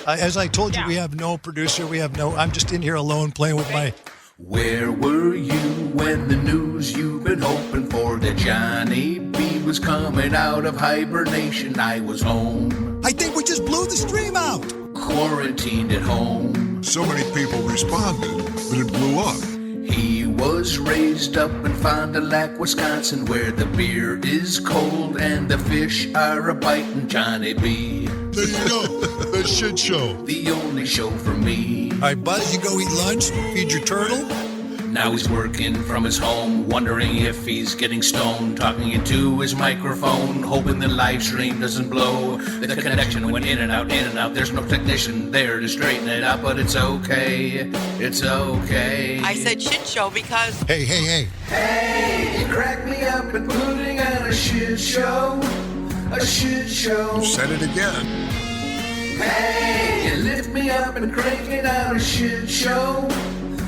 As I told you, we have no producer. I'm just in here alone playing with my... Where were you when the news you've been hoping for that Johnny B was coming out of hibernation? I was home, I think we just blew the stream out. quarantined at home. So many people responded, but it blew up. He was raised up in Fond du Lac, Wisconsin, where the beer is cold and the fish are a biting. Johnny B, There you go. The shit show. the only show for me. All right, Buzz, you go eat lunch, feed your turtle. Now he's working from his home, wondering if he's getting stoned, talking into his microphone, hoping the live stream doesn't blow. The connection went in and out, in and out. There's no technician there to straighten it out, but it's okay. It's okay. I said shit show because Hey. Hey, you crack me up and putting on a shit show. A shit show. Said it again. Hey, you lift me up and cranking out a shit show.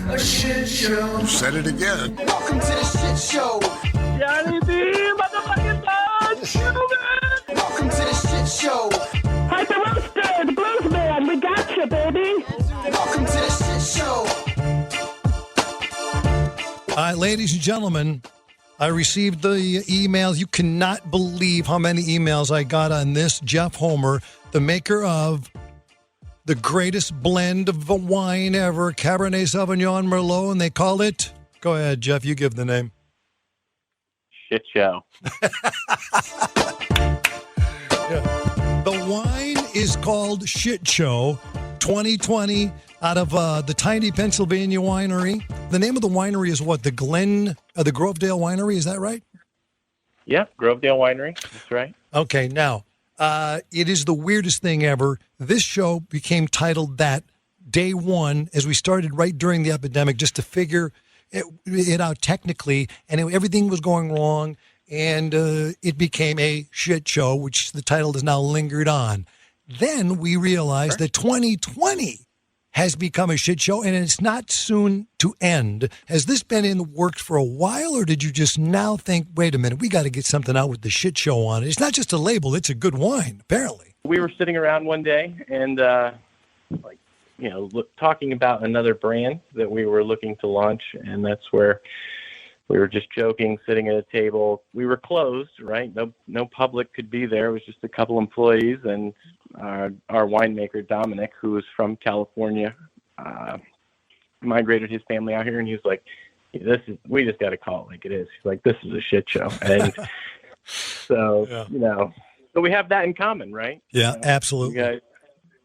A shit show. Said it again. Welcome to the shit show. Johnny B, motherfucking Buzz, Welcome to the shit show. Hyper Roaster, the blues man, we got you, baby. Welcome to the shit show. All right, ladies and gentlemen, I received the emails. You cannot believe how many emails I got on this. Jeff Homer, the maker of the greatest blend of wine ever, Cabernet Sauvignon Merlot, and they call it... Go ahead, Jeff, you give the name. Shit show. Yeah. The wine is called Shit Show 2020 out of the tiny Pennsylvania winery. The name of the winery is what? The Grovedale Winery, is that right? Yep, Grovedale Winery. That's right. Okay, now, it is the weirdest thing ever. This show became titled that day one as we started right during the epidemic just to figure it out technically, and everything was going wrong, and it became a shit show, which the title has now lingered on. Then we realized that 2020 has become a shit show, and it's not soon to end. Has this been in the works for a while, or did you just now think, wait a minute, we got to get something out with the shit show on it? It's not just a label, it's a good wine, apparently. We were sitting around one day and, talking about another brand that we were looking to launch, and that's where we were just joking, sitting at a table. We were closed, right? No public could be there. It was just a couple employees and our winemaker, Dominic, who was from California, migrated his family out here, and he was like, we just got to call it like it is. He's like, this is a shit show. And so, so we have that in common, right? Yeah, absolutely. You guys,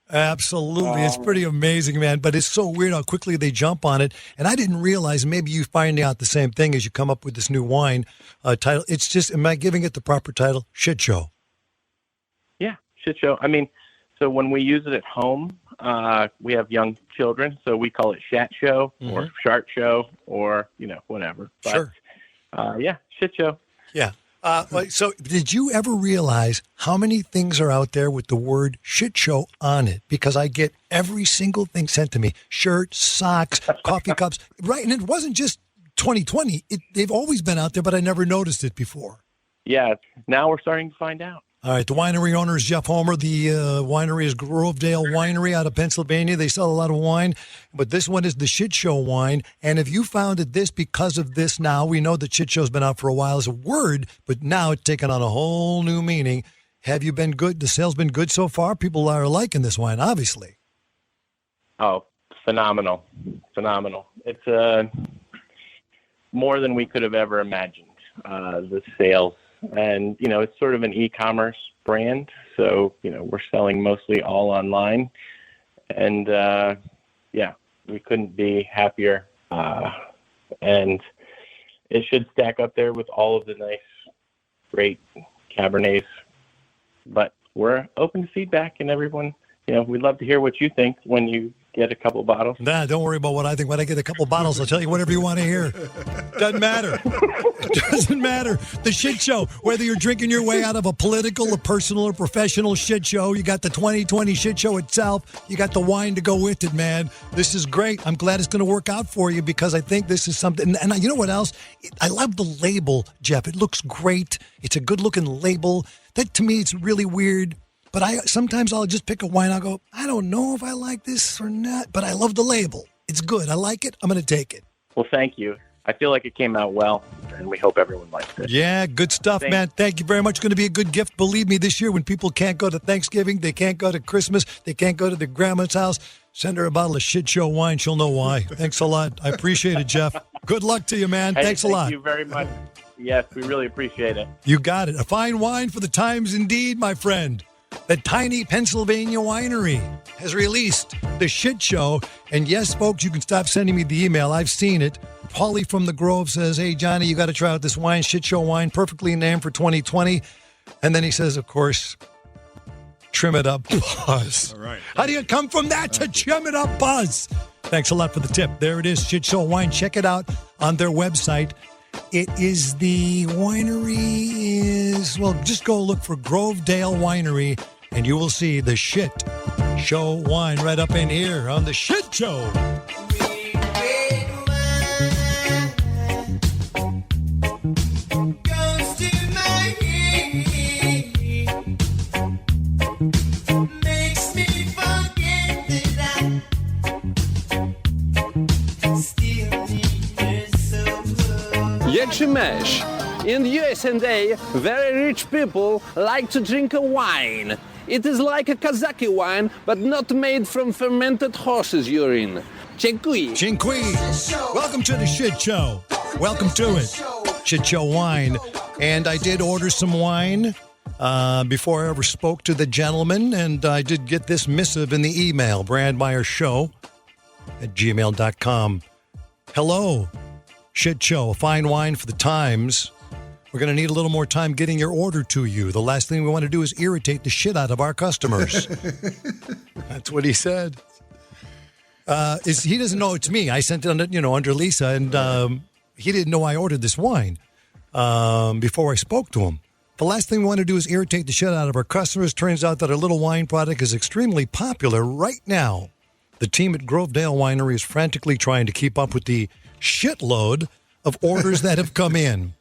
absolutely. It's pretty amazing, man. But it's so weird how quickly they jump on it. And I didn't realize, maybe you find out the same thing as you come up with this new wine title. It's just, am I giving it the proper title? Shit show. Yeah, shit show. I mean, so when we use it at home, we have young children, so we call it Shat Show or Shart Show or, whatever. But, Sure. Yeah, shit show. Yeah. So did you ever realize how many things are out there with the word shit show on it? Because I get every single thing sent to me. Shirts, socks, coffee cups. Right. And it wasn't just 2020. They've always been out there, but I never noticed it before. Yeah, now we're starting to find out. All right. The winery owner is Jeff Homer. The winery is Grovedale Winery out of Pennsylvania. They sell a lot of wine, but this one is the Shit Show wine. And if you founded this because of this now, we know that Shit Show's been out for a while as a word, but now it's taken on a whole new meaning. Have you been good? The sales been good so far? People are liking this wine, obviously. Oh, phenomenal. Phenomenal. It's more than we could have ever imagined, the sales. And, it's sort of an e-commerce brand. So, we're selling mostly all online. And, we couldn't be happier. And it should stack up there with all of the nice, great Cabernets. But we're open to feedback, and everyone, we'd love to hear what you think when you get a couple bottles. Nah, don't worry about what I think. When I get a couple bottles, I'll tell you whatever you want to hear. Doesn't matter. It doesn't matter. The shit show, whether you're drinking your way out of a political, a personal, or professional shit show, you got the 2020 shit show itself. You got the wine to go with it, man. This is great. I'm glad it's going to work out for you because I think this is something. And you know what else? I love the label, Jeff. It looks great. It's a good-looking label. That, to me, it's really weird. But sometimes I'll just pick a wine. I'll go, I don't know if I like this or not, but I love the label. It's good. I like it. I'm going to take it. Well, thank you. I feel like it came out well, and we hope everyone likes it. Yeah, good stuff, man. Thank you very much. Going to be a good gift. Believe me, this year when people can't go to Thanksgiving, they can't go to Christmas, they can't go to their grandma's house, send her a bottle of shit show wine. She'll know why. Thanks a lot. I appreciate it, Jeff. Good luck to you, man. Hey, Thanks a lot. Thank you very much. Yes, we really appreciate it. You got it. A fine wine for the times indeed, my friend. The Tiny Pennsylvania Winery has released the shit show. And yes, folks, you can stop sending me the email. I've seen it. Paulie from the Grove says, hey, Johnny, you got to try out this wine, shit show wine, perfectly named for 2020. And then he says, of course, trim it up, Buzz. All right. How do you come from that to trim it up, Buzz? Thanks a lot for the tip. There it is, shit show wine. Check it out on their website. It is the winery is, well, just go look for Grovedale Winery and you will see the shit show wine right up in here on the shit show. Yechimesh. In the USA, very rich people like to drink a wine. It is like a Kazaki wine, but not made from fermented horse's urine. Dziękuję. Chinqui. Welcome to the shit show. Welcome to it. Shit show wine. And I did order some wine before I ever spoke to the gentleman, and I did get this missive in the email, brandmeyershow@gmail.com. Hello, shit show, a fine wine for the times. We're going to need a little more time getting your order to you. The last thing we want to do is irritate the shit out of our customers. That's what he said. He doesn't know it's me. I sent it under Lisa, and he didn't know I ordered this wine before I spoke to him. The last thing we want to do is irritate the shit out of our customers. Turns out that our little wine product is extremely popular right now. The team at Grovedale Winery is frantically trying to keep up with the shitload of orders that have come in.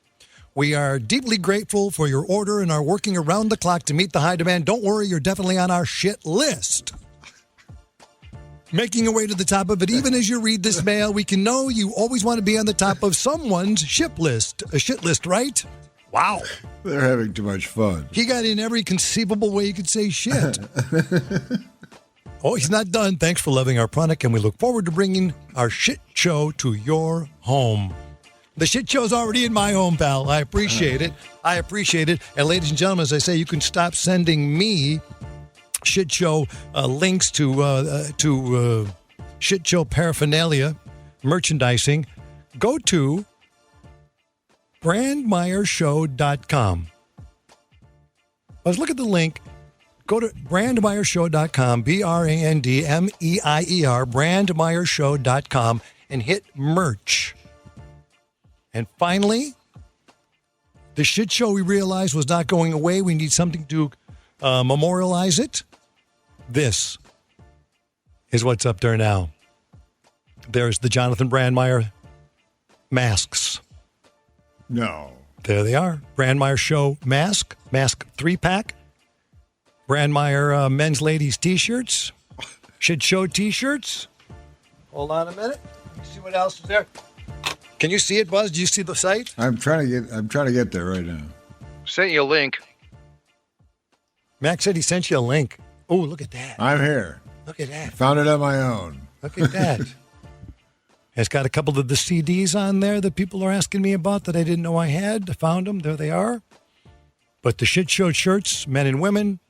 We are deeply grateful for your order and are working around the clock to meet the high demand. Don't worry, you're definitely on our shit list. Making your way to the top of it, even as you read this mail, we can know you always want to be on the top of someone's shit list, right? Wow. They're having too much fun. He got in every conceivable way you could say shit. Oh, he's not done. Thanks for loving our product, and we look forward to bringing our shit show to your home. The shit show's already in my home, pal. I appreciate it. And ladies and gentlemen, as I say, you can stop sending me shit show links to shit show paraphernalia, merchandising. Go to brandmeyershow.com. Let's look at the link. Go to brandmeyershow.com, BRANDMEIER, brandmeyershow.com, and hit merch. And finally, the shit show we realized was not going away. We need something to memorialize it. This is what's up there now. There's the Jonathan Brandmeier masks. No. There they are. Brandmeier Show mask 3-pack. Brandmeier men's ladies t-shirts. Shit show t-shirts. Hold on a minute. Let me see what else is there. Can you see it, Buzz? Do you see the site? I'm trying to get there right now. Sent you a link. Max said he sent you a link. Oh, look at that. I'm here. Look at that. Found it on my own. Look at that. It's got a couple of the CDs on there that people are asking me about that I didn't know I had. I found them. There they are. But the shit show shirts, men and women,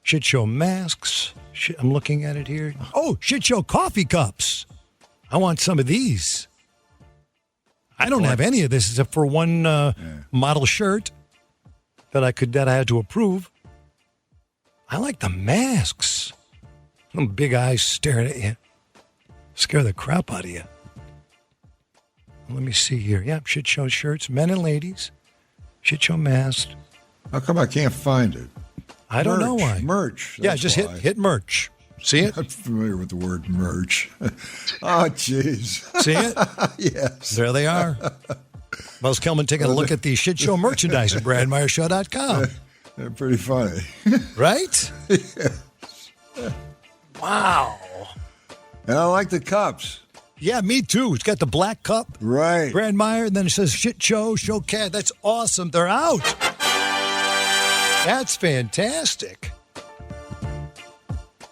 shit show masks. I'm looking at it here. Oh, shit show coffee cups. I want some of these. I don't have any of this except for one model shirt that I had to approve. I like the masks. Them big eyes staring at you. Scare the crap out of you. Let me see here. Yeah, shit show shirts, men and ladies. Shit show masks. How come I can't find it? I don't know why. Merch. Yeah, just hit merch. See it? I'm familiar with the word merch. Oh, jeez. See it? Yes. There they are. Buzz Kelman taking a look at the shit show merchandise at BrandMeyershow.com. They're pretty funny. Right? Wow. And I like the cups. Yeah, me too. It's got the black cup. Right. Brandmeier, and then it says shit show, showcast. That's awesome. They're out. That's fantastic.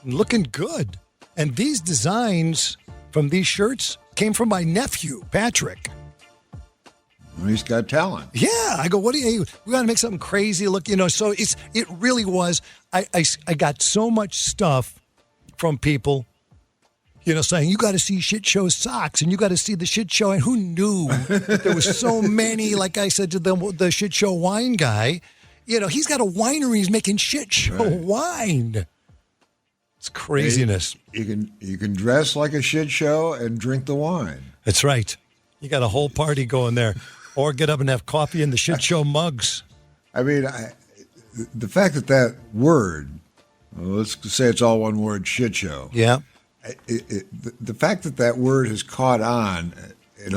Looking good. And these designs from these shirts came from my nephew, Patrick. Well, he's got talent. Yeah. I go, what do you, we got to make something crazy look, so it really was, I got so much stuff from people, saying, you got to see Shit Show socks and you got to see the Shit Show. And who knew that there was so many, like I said to the Shit Show wine guy, he's got a winery. He's making Shit Show wine. It's craziness. You can dress like a shit show and drink the wine. That's right. You got a whole party going there. Or get up and have coffee in the Shit Show mugs. I mean, the fact that word, let's say it's all one word, shit show. Yeah. The fact that word has caught on in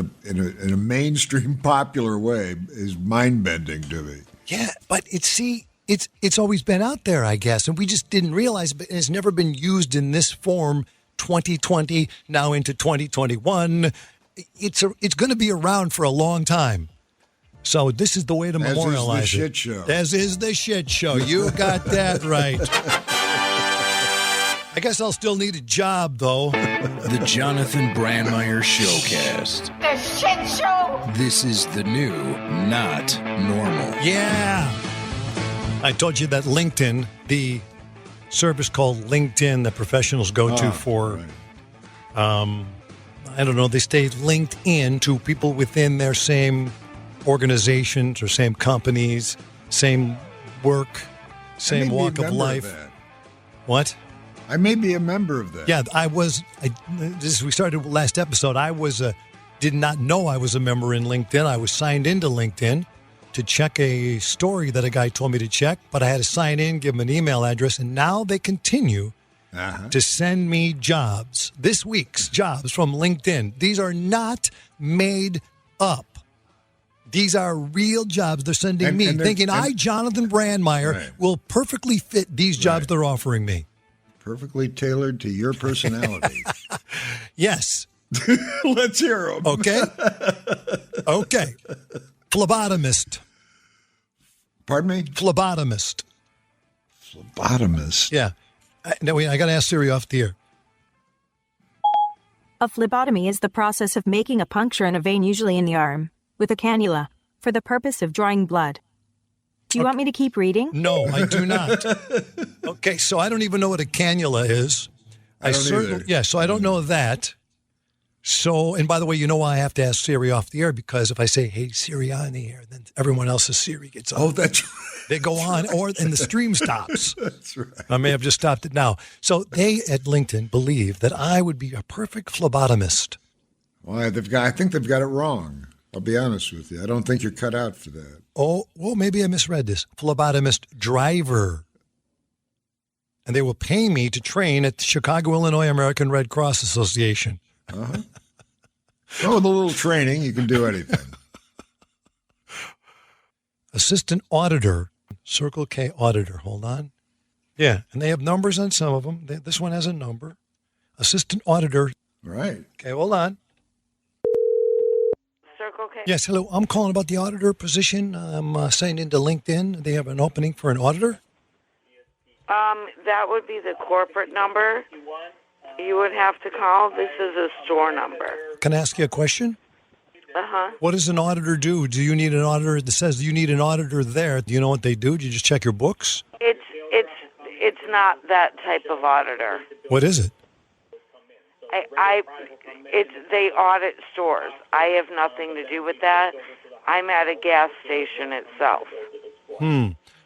a mainstream popular way is mind-bending to me. Yeah, but it's always been out there, I guess, and we just didn't realize it. But it's never been used in this form. 2020 now into 2021. It's going to be around for a long time. So this is the way to memorialize As is the shit show. As is the shit show. You got that right. I guess I'll still need a job, though. The Jonathan Brandmeier Showcast. The shit show. This is the new not normal. Yeah. I told you that LinkedIn, the service called LinkedIn that professionals go to for, I don't know, they stay linked in to people within their same organizations or same companies, same work, same walk of life. What? I may be a member of that. Yeah, we started last episode. I did not know I was a member in LinkedIn. I was signed into LinkedIn to check a story that a guy told me to check, but I had to sign in, give him an email address, and now they continue to send me jobs, this week's jobs from LinkedIn. These are not made up. These are real jobs they're sending me, thinking I, Jonathan Brandmeier, will perfectly fit these jobs they're offering me. Perfectly tailored to your personality. Yes. Let's hear them. Okay. Okay. Phlebotomist. Pardon me? Phlebotomist. Phlebotomist. Yeah. I got to ask Siri off the air. A phlebotomy is the process of making a puncture in a vein, usually in the arm, with a cannula, for the purpose of drawing blood. Do you want me to keep reading? No, I do not. Okay, so I don't even know what a cannula is. I don't either. Yeah, so I don't know that. So, and by the way, why I have to ask Siri off the air? Because if I say, hey, Siri on the air, then everyone else's Siri gets on. Oh, that's right. They go on, and the stream stops. That's right. I may have just stopped it now. So they at LinkedIn believe that I would be a perfect phlebotomist. Well, I think they've got it wrong. I'll be honest with you. I don't think you're cut out for that. Oh, well, maybe I misread this. Phlebotomist driver. And they will pay me to train at the Chicago, Illinois American Red Cross Association. Uh-huh. Well, with a little training, you can do anything. Assistant auditor, Circle K auditor. Hold on. Yeah, and they have numbers on some of them. This one has a number. Assistant auditor. Right. Okay, hold on. Circle K. Yes, hello. I'm calling about the auditor position. I'm signed into LinkedIn. They have an opening for an auditor. That would be the corporate number. You would have to call. This is a store number. Can I ask you a question? Uh-huh. What does an auditor do? Do you need an auditor that says you need an auditor there? Do you know what they do? Do you just check your books? It's not that type of auditor. What is it? They audit stores. I have nothing to do with that. I'm at a gas station itself.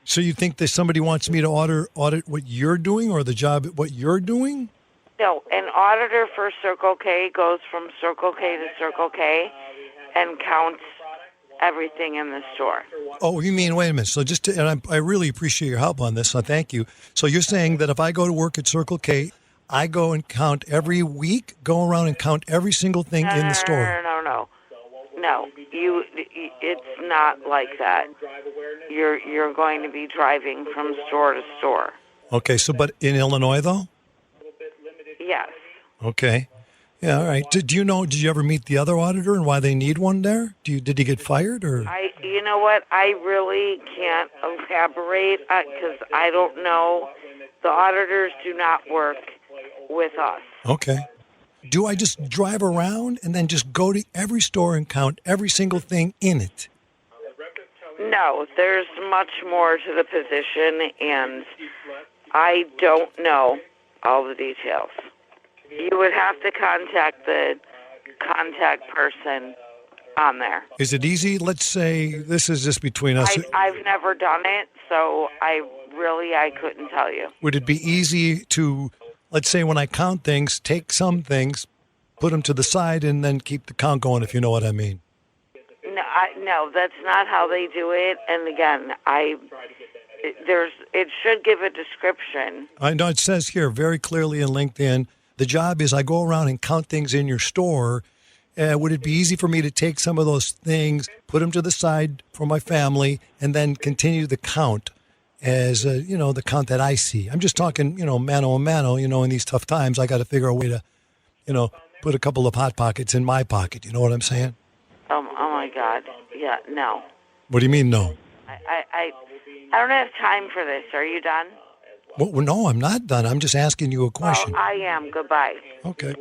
So you think that somebody wants me to audit what you're doing or the job at what you're doing? No, an auditor for Circle K goes from Circle K to Circle K and counts everything in the store. Oh, you mean, wait a minute. So I really appreciate your help on this, so thank you. So you're saying that if I go to work at Circle K, I go and count every week, go around and count every single thing in the store? No. no, it's not like that. You're going to be driving from store to store. Okay, so but in Illinois though? Yes. Okay. Yeah, all right. Did you ever meet the other auditor and why they need one there? Did he get fired or? You know what? I really can't elaborate because I don't know. The auditors do not work with us. Okay. Do I just drive around and then just go to every store and count every single thing in it? No, there's much more to the position, and I don't know all the details. You would have to contact the contact person on there. Is it easy? Let's say this is just between us. I've never done it, so I couldn't tell you. Would it be easy to, let's say when I count things, take some things, put them to the side, and then keep the count going, if you know what I mean? No, that's not how they do it. And again, it should give a description. I know it says here very clearly in LinkedIn, the job is I go around and count things in your store. Would it be easy for me to take some of those things, put them to the side for my family, and then continue the count as, the count that I see? I'm just talking, mano a mano, in these tough times, I got to figure a way to, put a couple of Hot Pockets in my pocket. You know what I'm saying? Oh my God. Yeah, no. What do you mean, no? I don't have time for this. Are you done? Well, no, I'm not done. I'm just asking you a question. Oh, I am. Goodbye. Okay.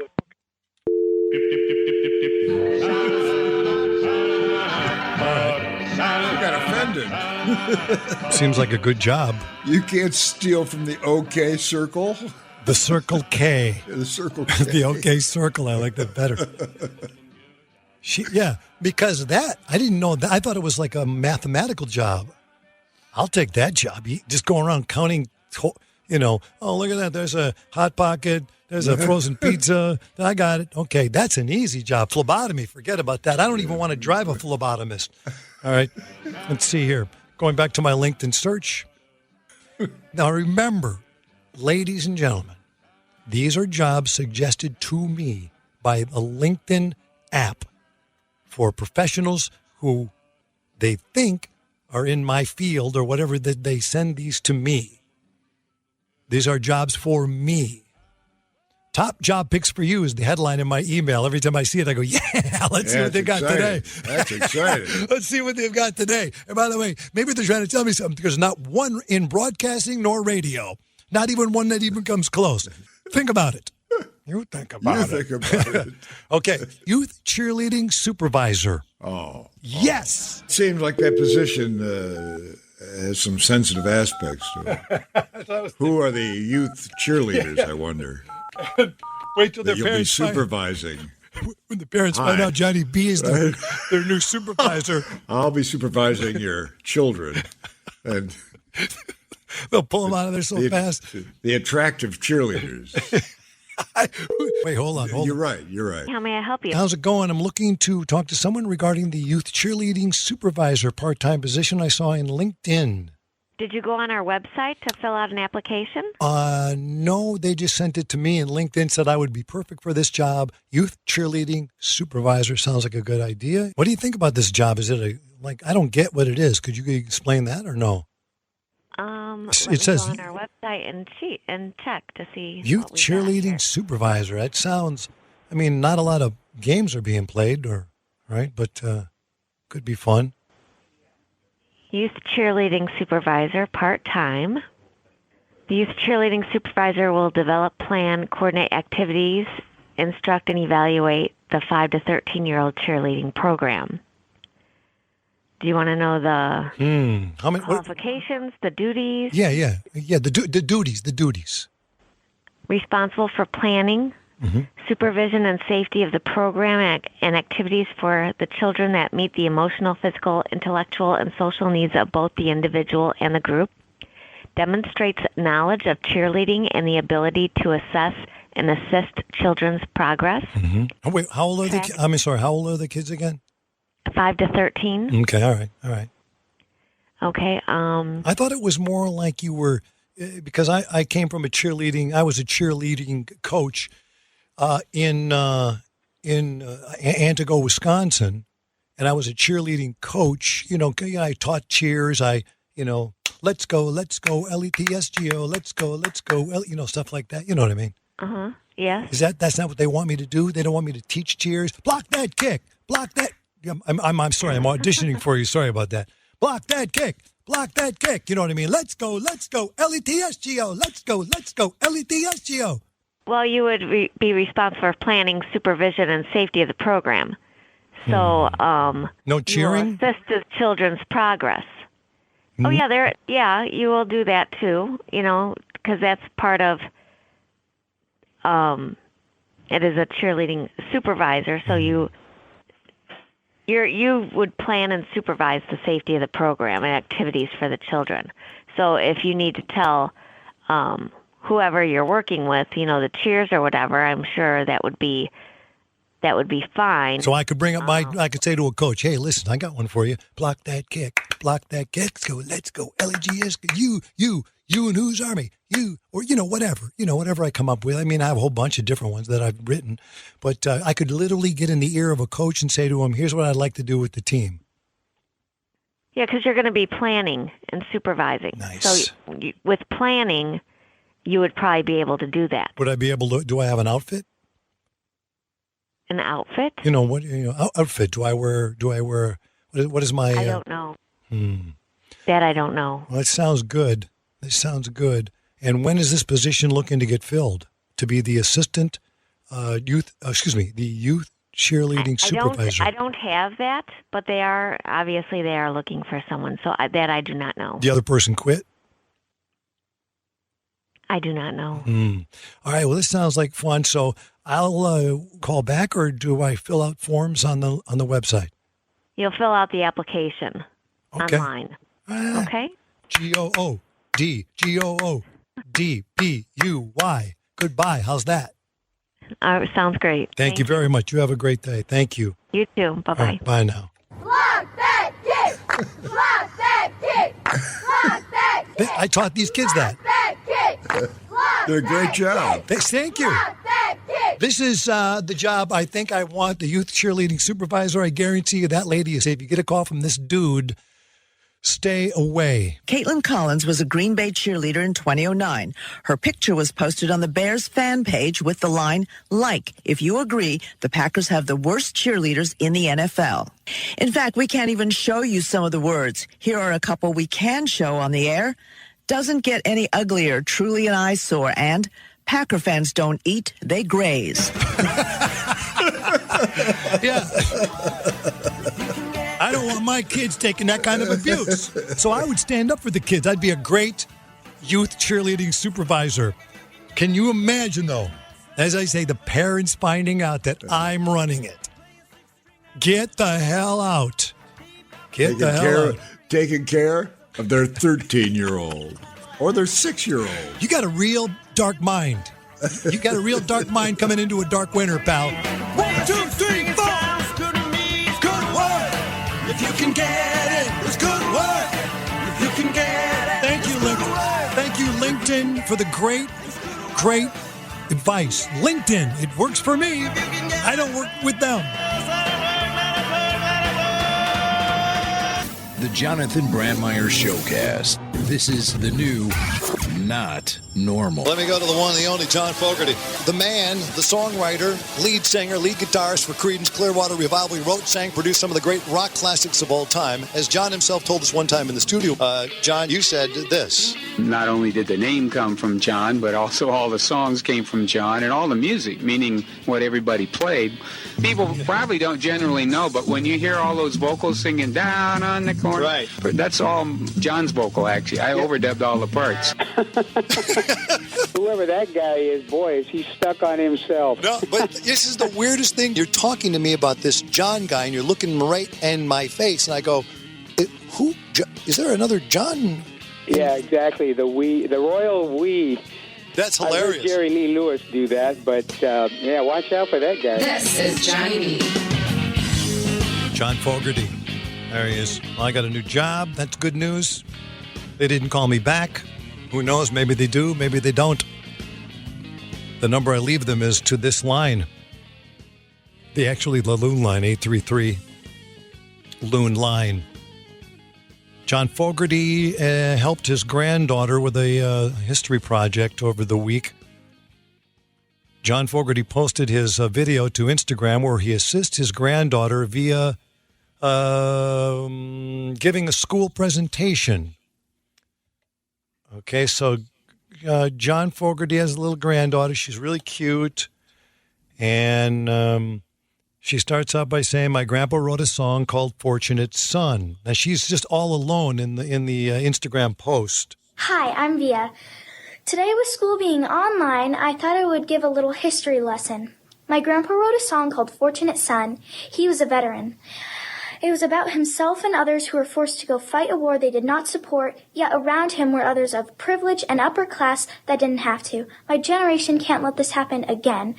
I got offended. Seems like a good job. You can't steal from the OK Circle. The Circle K. The Circle K. The OK Circle. I like that better. Because that, I didn't know that. I thought it was like a mathematical job. I'll take that job. You just go around counting, oh, look at that. There's a Hot Pocket. There's a frozen pizza. I got it. Okay, that's an easy job. Phlebotomy, forget about that. I don't even want to drive a phlebotomist. All right, let's see here. Going back to my LinkedIn search. Now remember, ladies and gentlemen, these are jobs suggested to me by a LinkedIn app for professionals who they think are in my field or whatever, that they send these to me. These are jobs for me. Top job picks for you is the headline in my email. Every time I see it, I go, let's see what they got today. That's exciting. Let's see what they've got today. And by the way, maybe they're trying to tell me something because not one in broadcasting nor radio, not even one that even comes close. Think about it. You think about it. Okay. Youth cheerleading supervisor. Oh. Yes. It seems like that position has some sensitive aspects to it. Who are the youth cheerleaders, I wonder? Wait till their You'll be parents supervising. when the parents find out Johnny B is their new supervisor. I'll be supervising your children. And they'll pull them out of there so fast. The attractive cheerleaders. Wait, hold on. You're right. How may I help you? How's it going? I'm looking to talk to someone regarding the youth cheerleading supervisor part-time position I saw in LinkedIn. Did you go on our website to fill out an application? No, they just sent it to me, and LinkedIn said I would be perfect for this job. Youth cheerleading supervisor sounds like a good idea. What do you think about this job? Is it I don't get what it is. Could you explain that or no? It says go on our website and check to see. Youth cheerleading supervisor. That sounds. Not a lot of games are being played, right? But could be fun. Youth cheerleading supervisor, part-time. The youth cheerleading supervisor will develop, plan, coordinate activities, instruct, and evaluate the 5 to 13-year-old cheerleading program. Do you want to know the qualifications, the duties? Yeah. The duties. Responsible for planning, supervision and safety of the program and activities for the children that meet the emotional, physical, intellectual, and social needs of both the individual and the group. Demonstrates knowledge of cheerleading and the ability to assess and assist children's progress. Mm-hmm. Oh, wait, how old are how old are the kids again? 5 to 13. Okay, all right. Okay. I thought it was more like you were, because I came from I was a cheerleading coach in Antigo, Wisconsin, and I was a cheerleading coach, I taught cheers. Let's go, LETSGO, let's go, stuff like that. You know what I mean? Uh-huh. Yes. That's not what they want me to do? They don't want me to teach cheers. Block that kick. Block that. I'm sorry. I'm auditioning for you. Sorry about that. Block that kick. Block that kick. You know what I mean? Let's go, LETSGO. Let's go, LETSGO. Well, you would be responsible for planning, supervision, and safety of the program. So, no cheering? You assist the children's progress. Oh, yeah, you will do that too, because that's part of, it is a cheerleading supervisor, so you would plan and supervise the safety of the program and activities for the children. So if you need to tell whoever you're working with, the cheers or whatever, I'm sure that would be fine. So I could bring up I could say to a coach, hey, listen, I got one for you. Block that kick. Block that kick. Let's go. LEGS. You and whose army? You, or, whatever I come up with. I mean, I have a whole bunch of different ones that I've written, but I could literally get in the ear of a coach and say to him, here's what I'd like to do with the team. Yeah, because you're going to be planning and supervising. Nice. So with planning, you would probably be able to do that. Would I be able to, do I have an outfit? An outfit? Outfit. Do I wear, what is my... I don't know. That I don't know. Well, it sounds good. And when is this position looking to get filled? To be the assistant the youth cheerleading supervisor. I don't have that, but they are looking for someone. So that I do not know. The other person quit? I do not know. All right. Well, this sounds like fun. So I'll call back, or do I fill out forms on the website? You'll fill out the application online. Okay. GOODBUY. Goodbye. How's that? Sounds great. Thank you very much. You have a great day. Thank you. You too. Bye-bye. Right, bye now. Block that kick! Block that kick! Block that kick! I taught these kids that. Block that kick! Did a great job. Thank you. Block that kick! This is the job I think I want, the youth cheerleading supervisor. I guarantee you that lady is, if you get a call from this dude, stay away. Caitlin Collins was a Green Bay cheerleader in 2009. Her picture was posted on the Bears fan page with the line, "Like, if you agree, the Packers have the worst cheerleaders in the NFL." In fact, we can't even show you some of the words. Here are a couple we can show on the air. Doesn't get any uglier, truly an eyesore, and Packer fans don't eat, they graze. Yeah. I don't want my kids taking that kind of abuse. So I would stand up for the kids. I'd be a great youth cheerleading supervisor. Can you imagine, though, as I say, the parents finding out that I'm running it? Get the hell out. Get the hell out. Taking care of their 13-year-old or their 6-year-old. You got a real dark mind. You got a real dark mind coming into a dark winter, pal. 1, 2, 3, 4. Good work. If you can get it, it's good work. If you can get it. Thank you, LinkedIn. Thank you, LinkedIn, for the great advice. LinkedIn, it works for me. I don't work with them. The Jonathan Brandmeier Showcast. This is the new Not Normal. Let me go to the one, the only John Fogerty. The man, the songwriter, lead singer, lead guitarist for Creedence Clearwater Revival. He wrote, sang, produced some of the great rock classics of all time. As John himself told us one time in the studio, John, you said this. Not only did the name come from John, but also all the songs came from John, and all the music, meaning what everybody played. People probably don't generally know, but when you hear all those vocals singing down on the corner, right, that's all John's vocal, actually. I overdubbed all the parts. Whoever that guy is, boy, is he stuck on himself. No, but this is the weirdest thing. You're talking to me about this John guy, and you're looking right in my face, and I go, who? Is there another John? Yeah, exactly. The royal we. That's hilarious. I heard Jerry Lee Lewis do that, but yeah, watch out for that guy. This is Johnny B. John Fogerty. There he is. Well, I got a new job. That's good news. They didn't call me back. Who knows? Maybe they do. Maybe they don't. The number I leave them is to this line. The loon line, Loon line. John Fogerty helped his granddaughter with a history project over the week. John Fogerty posted his video to Instagram where he assists his granddaughter via giving a school presentation. Okay, so John Fogerty has a little granddaughter. She's really cute. And she starts out by saying, my grandpa wrote a song called Fortunate Son. Now, she's just all alone in the Instagram post. Hi, I'm Via. Today, with school being online, I thought I would give a little history lesson. My grandpa wrote a song called Fortunate Son. He was a veteran. It was about himself and others who were forced to go fight a war they did not support, yet around him were others of privilege and upper class that didn't have to. My generation can't let this happen again.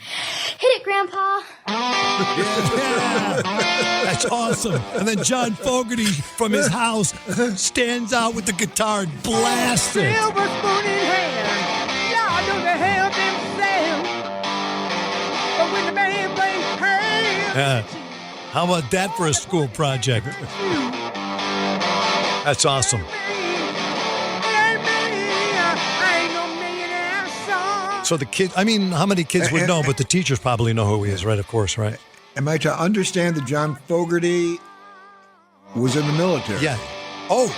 Hit it, Grandpa! Yeah, that's awesome. And then John Fogerty from his house stands out with the guitar and blasts it. Silver spoon in hand, y'all know they help themselves. But when the band plays hand, How about that for a school project? That's awesome. So the kid, I mean, how many kids would know, but the teachers probably know who he is, right? Of course, right? Am I to understand that John Fogerty was in the military? Yeah. Oh,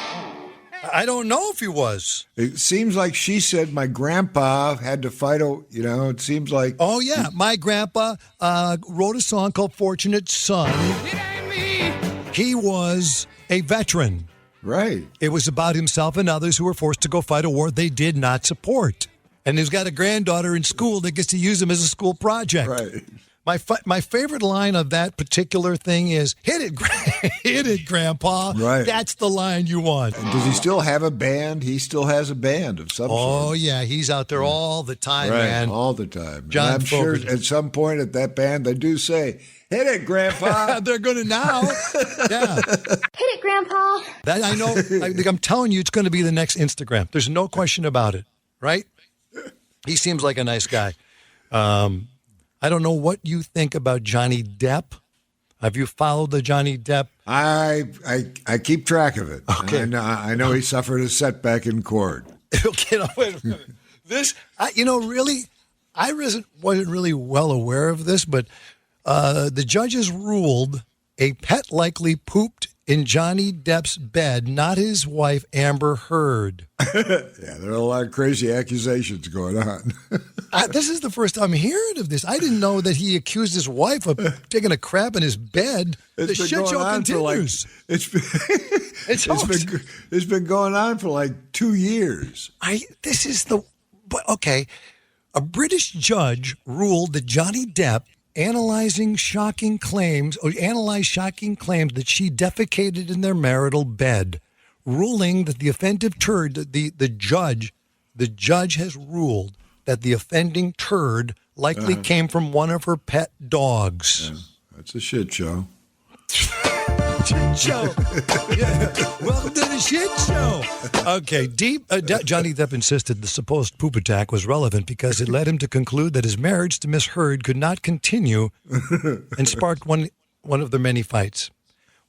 I don't know if he was. It seems like she said my grandpa had to fight, it seems like. Oh, yeah. My grandpa wrote a song called Fortunate Son. He was a veteran. Right. It was about himself and others who were forced to go fight a war they did not support. And he's got a granddaughter in school that gets to use him as a school project. Right. My favorite line of that particular thing is, hit it, Grandpa. Right. That's the line you want. And does he still have a band? He still has a band of some sort. Oh, yeah. He's out there all the time, right, man. all the time. John and I'm sure Fogerty. at some point at that band, they do say, hit it, Grandpa. They're going to now. Yeah. Hit it, Grandpa! That I know. I'm telling you, it's going to be the next Instagram. There's no question about it, right? He seems like a nice guy. I don't know what you think about Johnny Depp. Have you followed the Johnny Depp? I keep track of it. Okay. I know he suffered a setback in court. Okay, no, wait a minute. This, really, I wasn't really well aware of this, but the judges ruled a pet likely pooped in Johnny Depp's bed, not his wife, Amber Heard. Yeah, there are a lot of crazy accusations going on. This is the first time I'm hearing of this. I didn't know that he accused his wife of taking a crap in his bed. The shit show continues. It's been going on for like 2 years. Okay. A British judge ruled that Johnny Depp analyzed shocking claims that she defecated in their marital bed, ruling that the offensive turd, the judge has ruled that the offending turd likely came from one of her pet dogs. Yeah, that's a shit show. Shit show. Yeah. Welcome to the shit show. Okay, Johnny Depp insisted the supposed poop attack was relevant because it led him to conclude that his marriage to Miss Heard could not continue and sparked one of their many fights.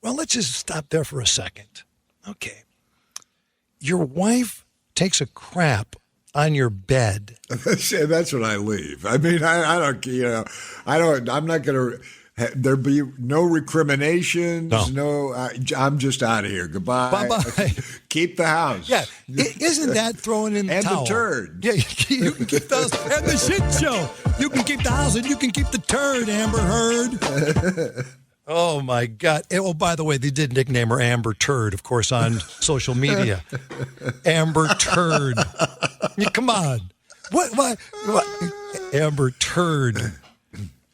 Well, let's just stop there for a second. Okay. Your wife takes a crap on your bed. That's when I leave. I mean, I don't, I'm not going to. There be no recriminations. No, I'm just out of here. Goodbye. Bye-bye. Keep the house. Yeah, isn't that throwing in the and towel? the turd? Yeah, you can keep the house and the shit show. You can keep the house and you can keep the turd, Amber Heard. Oh my God! Oh, by the way, they did nickname her Amber Turd, of course, on social media. Amber Turd. Yeah, come on, what? Amber Turd.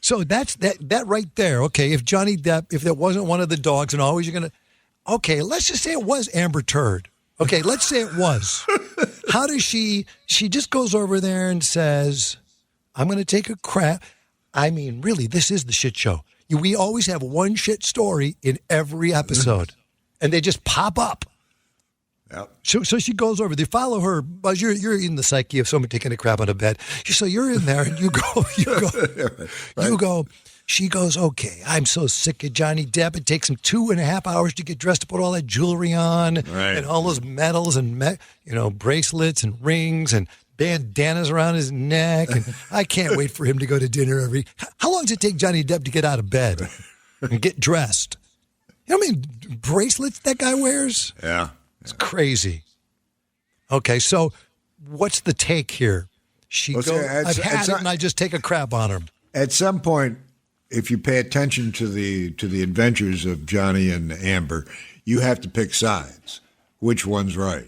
So that's that right there. Okay, if Johnny Depp, if that wasn't one of the dogs, and always you're gonna, okay, let's just say it was Amber Turd. Okay, let's say it was. How does she just goes over there and says, I'm going to take a crap. I mean, really, this is the shit show. We always have one shit story in every episode, and they just pop up. Yep. So she goes over. They follow her. Buzz, you're in the psyche of someone taking a crap on a bed. So you're in there, and you go. She goes, okay, I'm so sick of Johnny Depp. It takes him 2.5 hours to get dressed, to put all that jewelry on and all those medals and, bracelets and rings and bandanas around his neck. And I can't wait for him to go to dinner How long does it take Johnny Depp to get out of bed and get dressed? You know how many bracelets that guy wears? Yeah. It's crazy. Okay, so what's the take here? I've had it and I just take a crap on him. At some point, if you pay attention to the adventures of Johnny and Amber, you have to pick sides. Which one's right?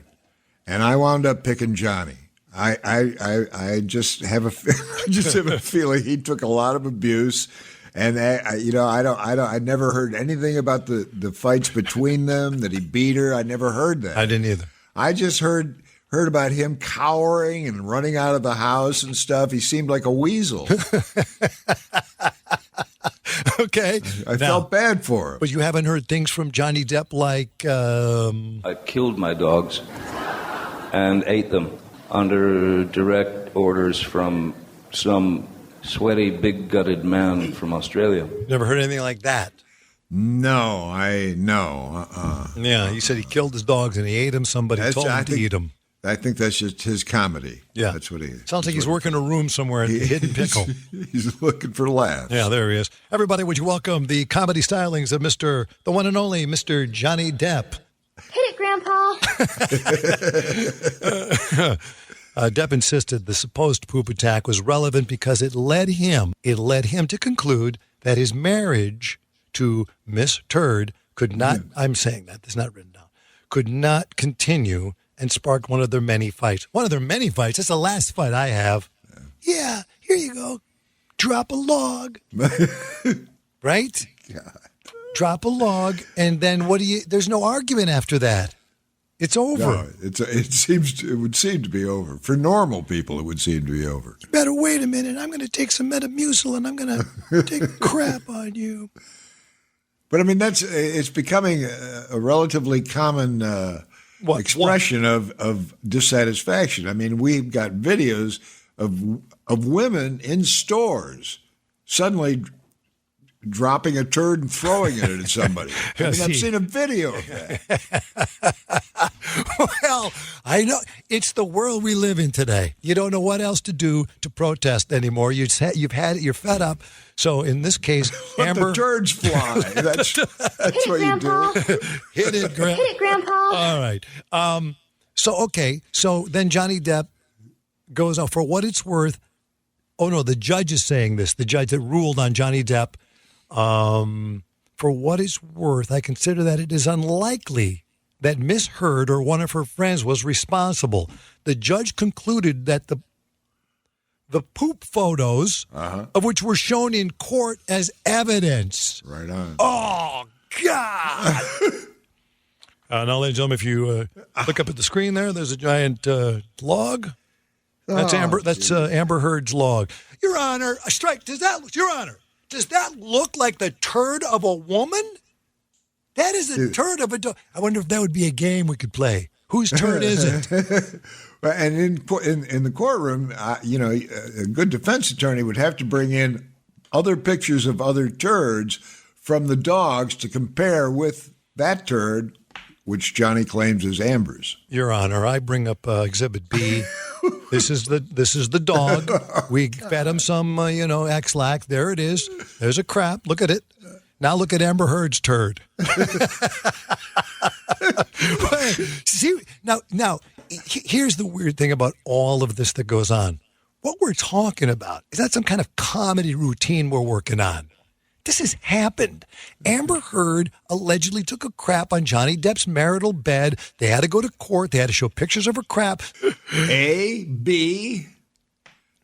And I wound up picking Johnny. I just have a feeling he took a lot of abuse, and I never heard anything about the fights between them, that he beat her. I never heard that. I didn't either. I just heard about him cowering and running out of the house and stuff. He seemed like a weasel. Okay. I felt bad for him. But you haven't heard things from Johnny Depp like... I killed my dogs and ate them under direct orders from some sweaty, big-gutted man from Australia. Never heard anything like that? No. Yeah, he said he killed his dogs and he ate them. Somebody told him to eat them. I think that's just his comedy. Yeah. That's what he... Sounds like he's working a room somewhere at the Hidden Pickle. He's looking for laughs. Yeah, there he is. Everybody, would you welcome the comedy stylings of the one and only Mr. Johnny Depp. Hit it, Grandpa. Depp insisted the supposed poop attack was relevant because it led him to conclude that his marriage to Miss Turd could not, I'm saying that, it's not written down, could not continue and sparked one of their many fights. One of their many fights. That's the last fight I have. Yeah, here you go. Drop a log. Right? God. Drop a log, and then there's no argument after that. It's over. No, it would seem to be over. For normal people, it would seem to be over. You better wait a minute. I'm going to take some Metamucil, and I'm going to take a crap on you. But, I mean, it's becoming a relatively common expression of dissatisfaction. I mean, we've got videos of women in stores suddenly dropping a turd and throwing it at somebody. I mean, I've seen a video of that. Well, I know. It's the world we live in today. You don't know what else to do to protest anymore. You've had it. You're fed up. So in this case, Amber... the turds fly. That's what you do. Hit it, Grandpa. Hit it, Grandpa. All right. So then Johnny Depp goes out. For what it's worth... Oh, no, the judge is saying this. The judge that ruled on Johnny Depp. For what it's worth, I consider that it is unlikely that Miss Heard or one of her friends was responsible. The judge concluded that the poop photos, of which were shown in court as evidence. Right on. Oh, God. Now, ladies and gentlemen, if you look up at the screen there's a giant log. That's Amber Heard's log. Your Honor, a strike. Your Honor, does that look like the turd of a woman? That is a turd of a dog. I wonder if that would be a game we could play. Whose turd is it? And in the courtroom, a good defense attorney would have to bring in other pictures of other turds from the dogs to compare with that turd, which Johnny claims is Amber's. Your Honor, I bring up Exhibit B. This is the dog. We fed him some, X-Lax. There it is. There's a crap. Look at it. Now look at Amber Heard's turd. See, now, here's the weird thing about all of this that goes on. What we're talking about is not some kind of comedy routine we're working on. This has happened. Amber Heard allegedly took a crap on Johnny Depp's marital bed. They had to go to court. They had to show pictures of her crap. A, B,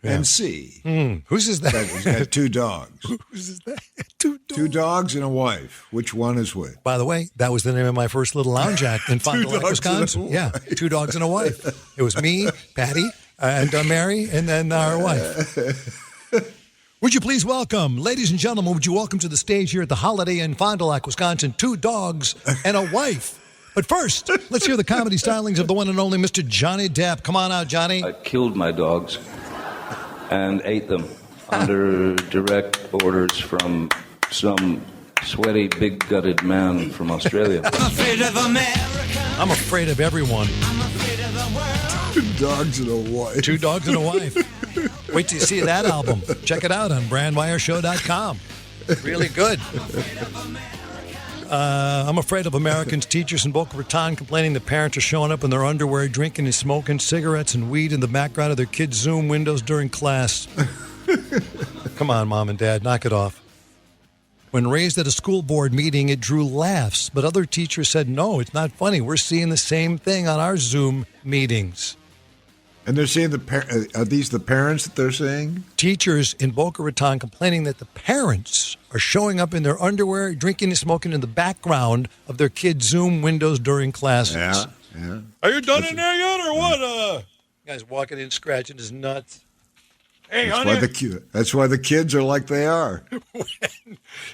and C. Whose is that? He's got 2 dogs. Whose is that? 2 dogs. 2 dogs and a wife. Which one is which? By the way, that was the name of my first little lounge act in Fond du Lac, Wisconsin. Yeah, 2 dogs and a wife. It was me, Patty, and Mary, and then our wife. Would you please welcome, ladies and gentlemen, would you welcome to the stage here at the Holiday Inn, Fond du Lac, Wisconsin, 2 dogs and a wife. But first, let's hear the comedy stylings of the one and only Mr. Johnny Depp. Come on out, Johnny. I killed my dogs and ate them under direct orders from some sweaty, big-gutted man from Australia. I'm afraid of America. I'm afraid of everyone. I'm afraid of the world. 2 dogs and a wife. 2 dogs and a wife. Wait till you see that album. Check it out on brandwireshow.com. Really good. I'm afraid of Americans. Teachers in Boca Raton complaining that parents are showing up in their underwear, drinking and smoking cigarettes and weed in the background of their kids' Zoom windows during class. Come on, Mom and Dad, knock it off. When raised at a school board meeting, it drew laughs, but other teachers said, no, it's not funny. We're seeing the same thing on our Zoom meetings. And they're saying are these the parents that they're saying? Teachers in Boca Raton complaining that the parents are showing up in their underwear, drinking and smoking in the background of their kids' Zoom windows during classes. Yeah. Are you done in there yet, or what? Guy's walking in, scratching his nuts. Hey, That's why the kids are like they are.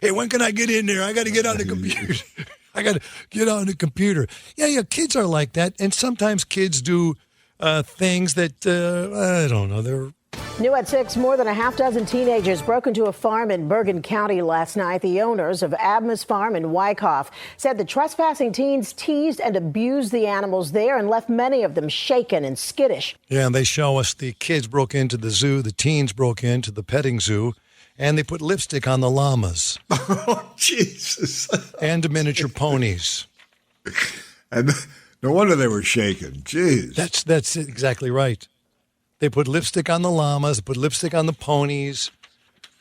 Hey, when can I get in there? I got to get on the computer. I got to get on the computer. Yeah, kids are like that, and sometimes kids do things that, I don't know, they're... New at 6, more than a half dozen teenagers broke into a farm in Bergen County last night. The owners of Abmas Farm in Wyckoff said the trespassing teens teased and abused the animals there and left many of them shaken and skittish. Yeah, and they show us the kids broke into the zoo, the teens broke into the petting zoo, and they put lipstick on the llamas. Oh, Jesus. And the miniature ponies. And no wonder they were shaken. Jeez. That's exactly right. They put lipstick on the llamas, they put lipstick on the ponies,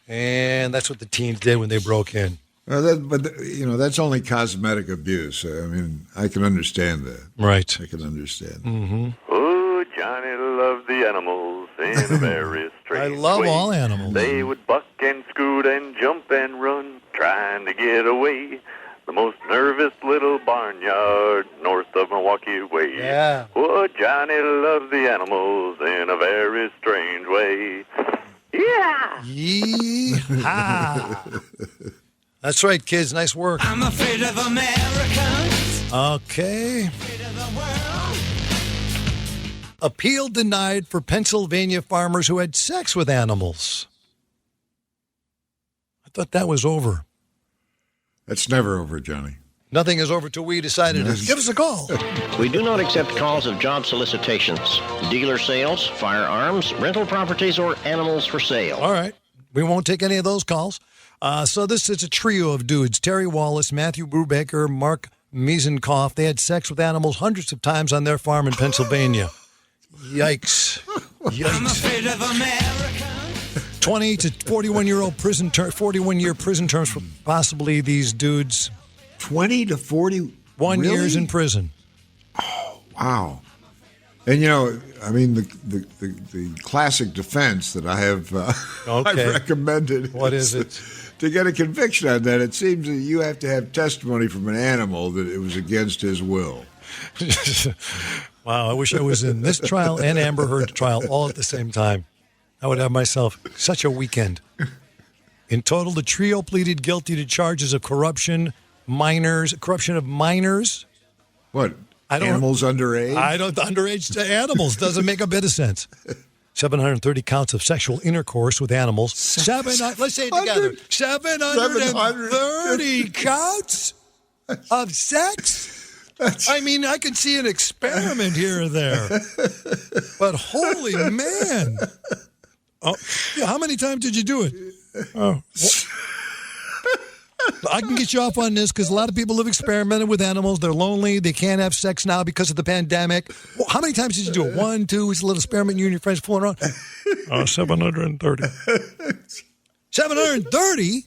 and that's what the teens did when they broke in. That's only cosmetic abuse. I mean, I can understand that. Right. I can understand that. Mm-hmm. Oh, Johnny loved the animals in a very strange I love way. all animals. They would buck and scoot and jump and run, trying to get away. The most nervous little barnyard north of Milwaukee way. Yeah. Oh, Johnny loved the animals in a very strange way. Yeah. Yee-haw. That's right, kids. Nice work. I'm afraid of Americans. Okay. Afraid of the world. Appeal denied for Pennsylvania farmers who had sex with animals. I thought that was over. That's never over, Johnny. Nothing is over till we decided to give us a call. We do not accept calls of job solicitations, dealer sales, firearms, rental properties, or animals for sale. All right. We won't take any of those calls. So this is a trio of dudes. Terry Wallace, Matthew Brubaker, Mark Miesenkoff. They had sex with animals hundreds of times on their farm in Pennsylvania. Yikes. I'm afraid of America. 20 to 41-year-old prison 41-year prison terms for possibly these dudes. 20 to 41 really? Years in prison. Oh, wow. And, the classic defense that I have I've recommended. What is it? To get a conviction on that, it seems that you have to have testimony from an animal that it was against his will. Wow, I wish I was in this trial and Amber Heard's trial all at the same time. I would have myself such a weekend. In total, the trio pleaded guilty to charges of corruption of minors. What? Animals underage? Underage to animals doesn't make a bit of sense. 730 counts of sexual intercourse with animals. Let's say it together. 730 counts of sex? I mean, I can see an experiment here or there. But holy man. Oh, yeah, how many times did you do it? Oh. I can get you off on this because a lot of people have experimented with animals. They're lonely. They can't have sex now because of the pandemic. Well, how many times did you do it? 1, 2, it's a little experiment, you and your friends fooling around? 730. 730?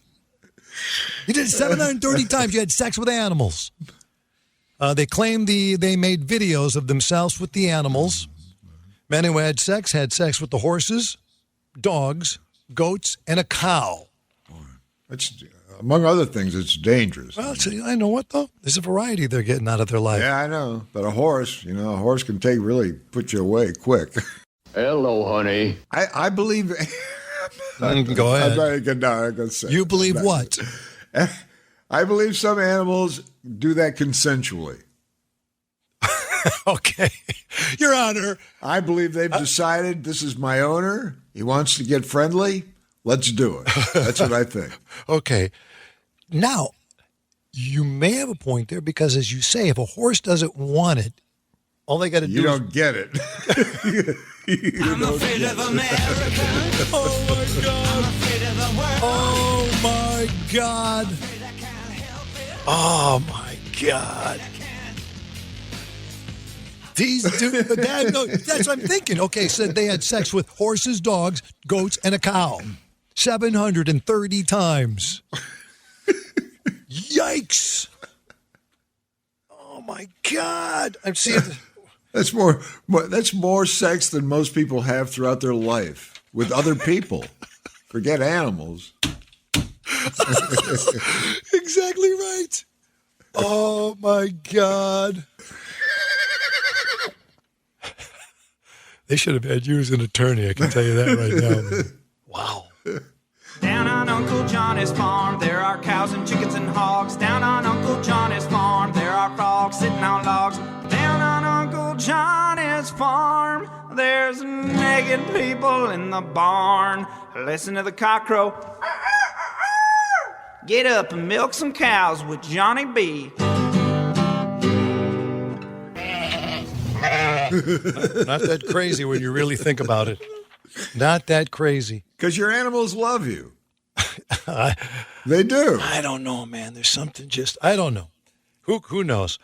You did it 730 times. You had sex with animals. They claim they made videos of themselves with the animals. Men who had sex with the horses, dogs, goats, and a cow. That's, among other things, it's dangerous. Well, I know what, though. There's a variety they're getting out of their life. Yeah, I know. But a horse can put you away quick. Hello, honey. I believe... Go ahead. I'm not going to say. You believe what? I believe some animals do that consensually. Okay. Your Honor. I believe they've decided this is my owner. He wants to get friendly. Let's do it. That's what I think. Okay. Now, you may have a point there because, as you say, if a horse doesn't want it, all they got to do You don't get it. I'm afraid of America. Oh, my God. I'm afraid of the world. Oh, my God. Oh, my God. These do, Dad, no, that's what I'm thinking. Okay, said they had sex with horses, dogs, goats, and a cow. 730 times. Yikes. Oh, my God. I'm seeing... That's more sex than most people have throughout their life with other people. Forget animals. Exactly right. Oh, my God. They should have had you as an attorney, I can tell you that right now. Wow. Down on Uncle Johnny's farm, there are cows and chickens and hogs. Down on Uncle Johnny's farm, there are frogs sitting on logs. Down on Uncle Johnny's farm, there's naked people in the barn. Listen to the cock crow. Get up and milk some cows with Johnny B. Not that crazy when you really think about it. Not that crazy. Because your animals love you. They do. I don't know, man. There's something just, I don't know. Who knows?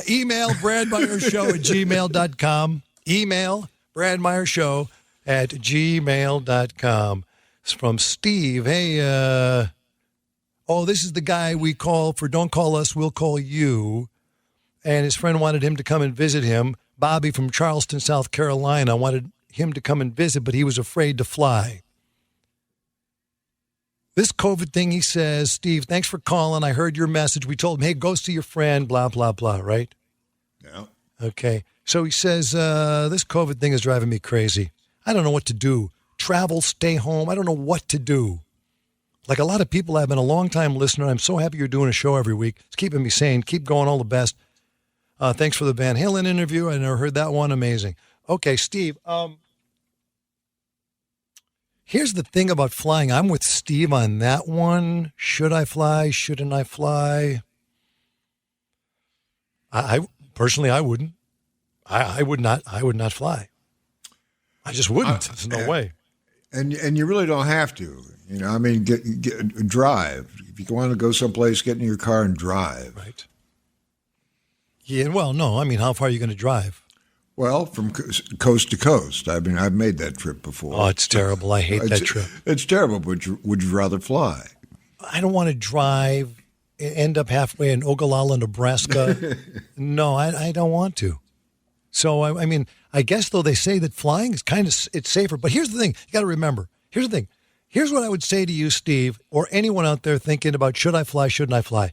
Email bradmeyershow@gmail.com. Email bradmeyershow@gmail.com. It's from Steve. Hey, this is the guy we call for Don't Call Us, We'll Call You. And his friend wanted him to come and visit him. Bobby from Charleston, South Carolina, wanted him to come and visit, but he was afraid to fly. This COVID thing, he says, Steve, thanks for calling. I heard your message. We told him, hey, go see your friend, blah, blah, blah, right? Yeah. Okay. So he says, this COVID thing is driving me crazy. I don't know what to do. Travel, stay home. I don't know what to do. Like a lot of people, I've been a long-time listener. I'm so happy you're doing a show every week. It's keeping me sane. Keep going. All the best. Thanks for the Van Halen interview. I never heard that one. Amazing. Okay, Steve. Here's the thing about flying. I'm with Steve on that one. Should I fly? Shouldn't I fly? I personally, I wouldn't. I would not. I would not fly. I just wouldn't. There's no way. And you really don't have to. You know, I mean, drive. If you want to go someplace, get in your car and drive. Right. Yeah. Well, no. I mean, how far are you going to drive? Well, from coast to coast. I mean, I've made that trip before. Oh, it's terrible. I hate that trip. It's terrible, but would you rather fly? I don't want to drive, end up halfway in Ogallala, Nebraska. No, I don't want to. So, I mean, I guess, though, they say that flying is it's safer. But here's the thing. You got to remember. Here's the thing. Here's what I would say to you, Steve, or anyone out there thinking about should I fly, shouldn't I fly.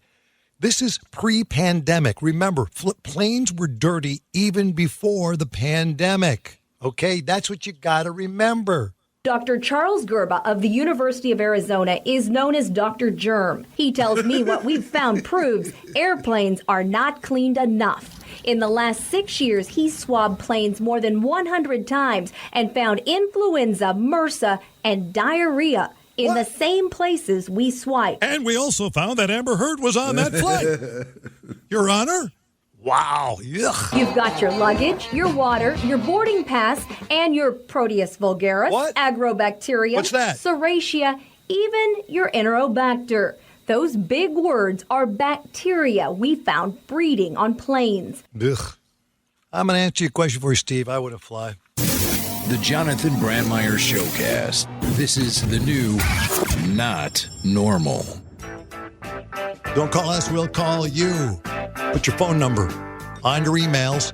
This is pre-pandemic. Remember, planes were dirty even before the pandemic. Okay, that's what you got to remember. Dr. Charles Gerba of the University of Arizona is known as Dr. Germ. He tells me what we've found proves airplanes are not cleaned enough. In the last 6 years, he's swabbed planes more than 100 times and found influenza, MRSA, and diarrhea in the same places we swiped. And we also found that Amber Heard was on that flight. Your Honor? Wow. Yuck. You've got your luggage, your water, your boarding pass, and your Proteus vulgaris, Agrobacterium, What's that? Serratia, even your Enterobacter. Those big words are bacteria we found breeding on planes. Ugh. I'm going to answer your question for you, Steve. I wouldn't fly. The Jonathan Brandmeier Showcast. This is the new Not Normal. Don't call us, we'll call you. Put your phone number on your emails,